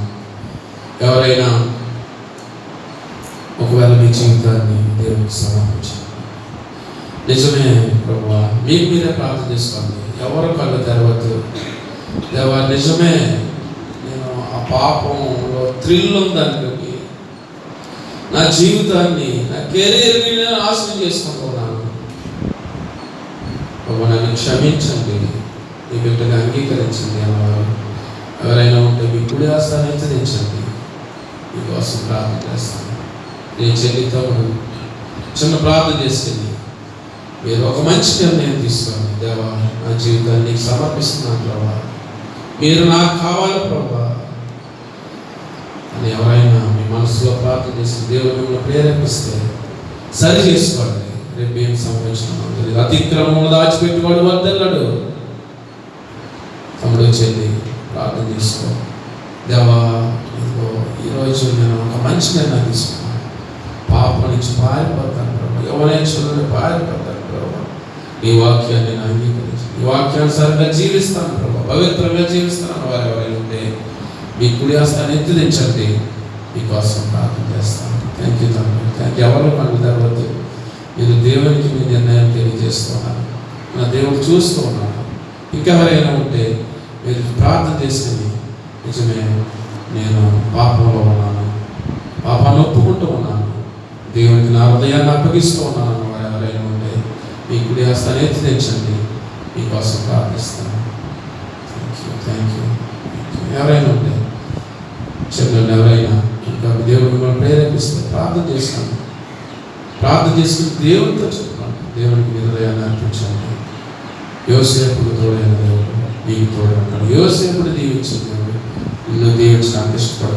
ఎవరైనా ఒకవేళ మీ జీవితాన్ని దేవునికి సమర్పించాలి. నిజమే ప్రభువా, మీకు మీరే ప్రార్థన చేసుకోండి. ఎవరు కళ్ళు తెరవద్దు. దేవా నిజమే, నేను ఆ పాపంలో థ్రిల్ ఉందనుకోకి నా జీవితాన్ని, నా కెరీర్ని నేను నాశనం చేసుకుంటున్నాను. ప్రభు నన్ను క్షమించండి, మీ బిడ్డగా అంగీకరించండి అన్నవారు ఎవరైనా ఉంటే మీ కుడి హస్తాన్ని హెచ్చరించండి. మీకోసం ప్రార్థన చేస్తాను. నేను చెల్లితో చిన్న ప్రార్థన చేసుకుని మీరు ఒక మంచి నిర్ణయం తీసుకోండి. దేవా నా జీవితాన్ని నీకు సమర్పిస్తున్నాను ప్రభా, మీరు నాకు కావాలి ప్రభా అని ఎవరైనా మీ మనసులో ప్రార్థన చేసి దేవుడు మిమ్మల్ని ప్రేరేపిస్తే సరి చేసుకోండి. రేపు ఏం సంభవించిన అతిక్రమం దాచిపెట్టుకోడు వద్దన్నాడు. తమ్ముడు చెల్లి ప్రార్థన చేసుకో. దేవా ఇదిగో ఈరోజు నేను ఒక మంచి నిర్ణయం తీసుకున్నాను. పాపం నుంచి పారిపోతాను ప్రభు, యవ్వనేశ్వరుని పారిపోతాను ప్రభు. ఈ వాక్యాన్ని నేను అంగీకరించి ఈ వాక్యానుసారంగా జీవిస్తాను ప్రభు, పవిత్రంగా జీవిస్తాను. వారు ఎవరైనా ఉంటే మీ కుడి హస్తాన్ని ఎత్తిదించండి, మీకోసం ప్రార్థన చేస్తాను. థ్యాంక్ యూ తండ్రి, థ్యాంక్ యూ. ఎవరు మనకు తర్వాత మీరు దేవునికి మీ నిర్ణయం తెలియజేస్తున్నాను, నా దేవుడు చూస్తూ ఉన్నాను. ఇంకెవరైనా ఉంటే మీరు ప్రార్థన చేసేది నిజమే, నేను పాపంలో ఉన్నాను, పాపాన్ని ఒప్పుకుంటూ ఉన్నాను, దేవునికి నా హృదయాన్ని అప్పగిస్తూ ఉన్నాను. వారు ఎవరైనా ఉంటే మీ కుడి హస్తాన్ని ఎత్తి తెచ్చండి, మీకోసం ప్రార్థిస్తాను. Thank you, thank you. ఎవరైనా ఉంటే చెప్పండి. ఎవరైనా ఇంకా దేవుడు మిమ్మల్ని ప్రేరేపిస్తే ప్రార్థన చేస్తాను. ప్రార్థన చేసుకుని దేవునితో చెప్పండి, దేవునికి మీ హృదయాన్ని అర్పించండి. యోసేపుకు తోడైన దేవుడు మీకు తోడై ఉంటాడు. యోసేపుని దీవించిన దేవుడు నిన్ను దీవించడానికి ఇష్టపడతాడు.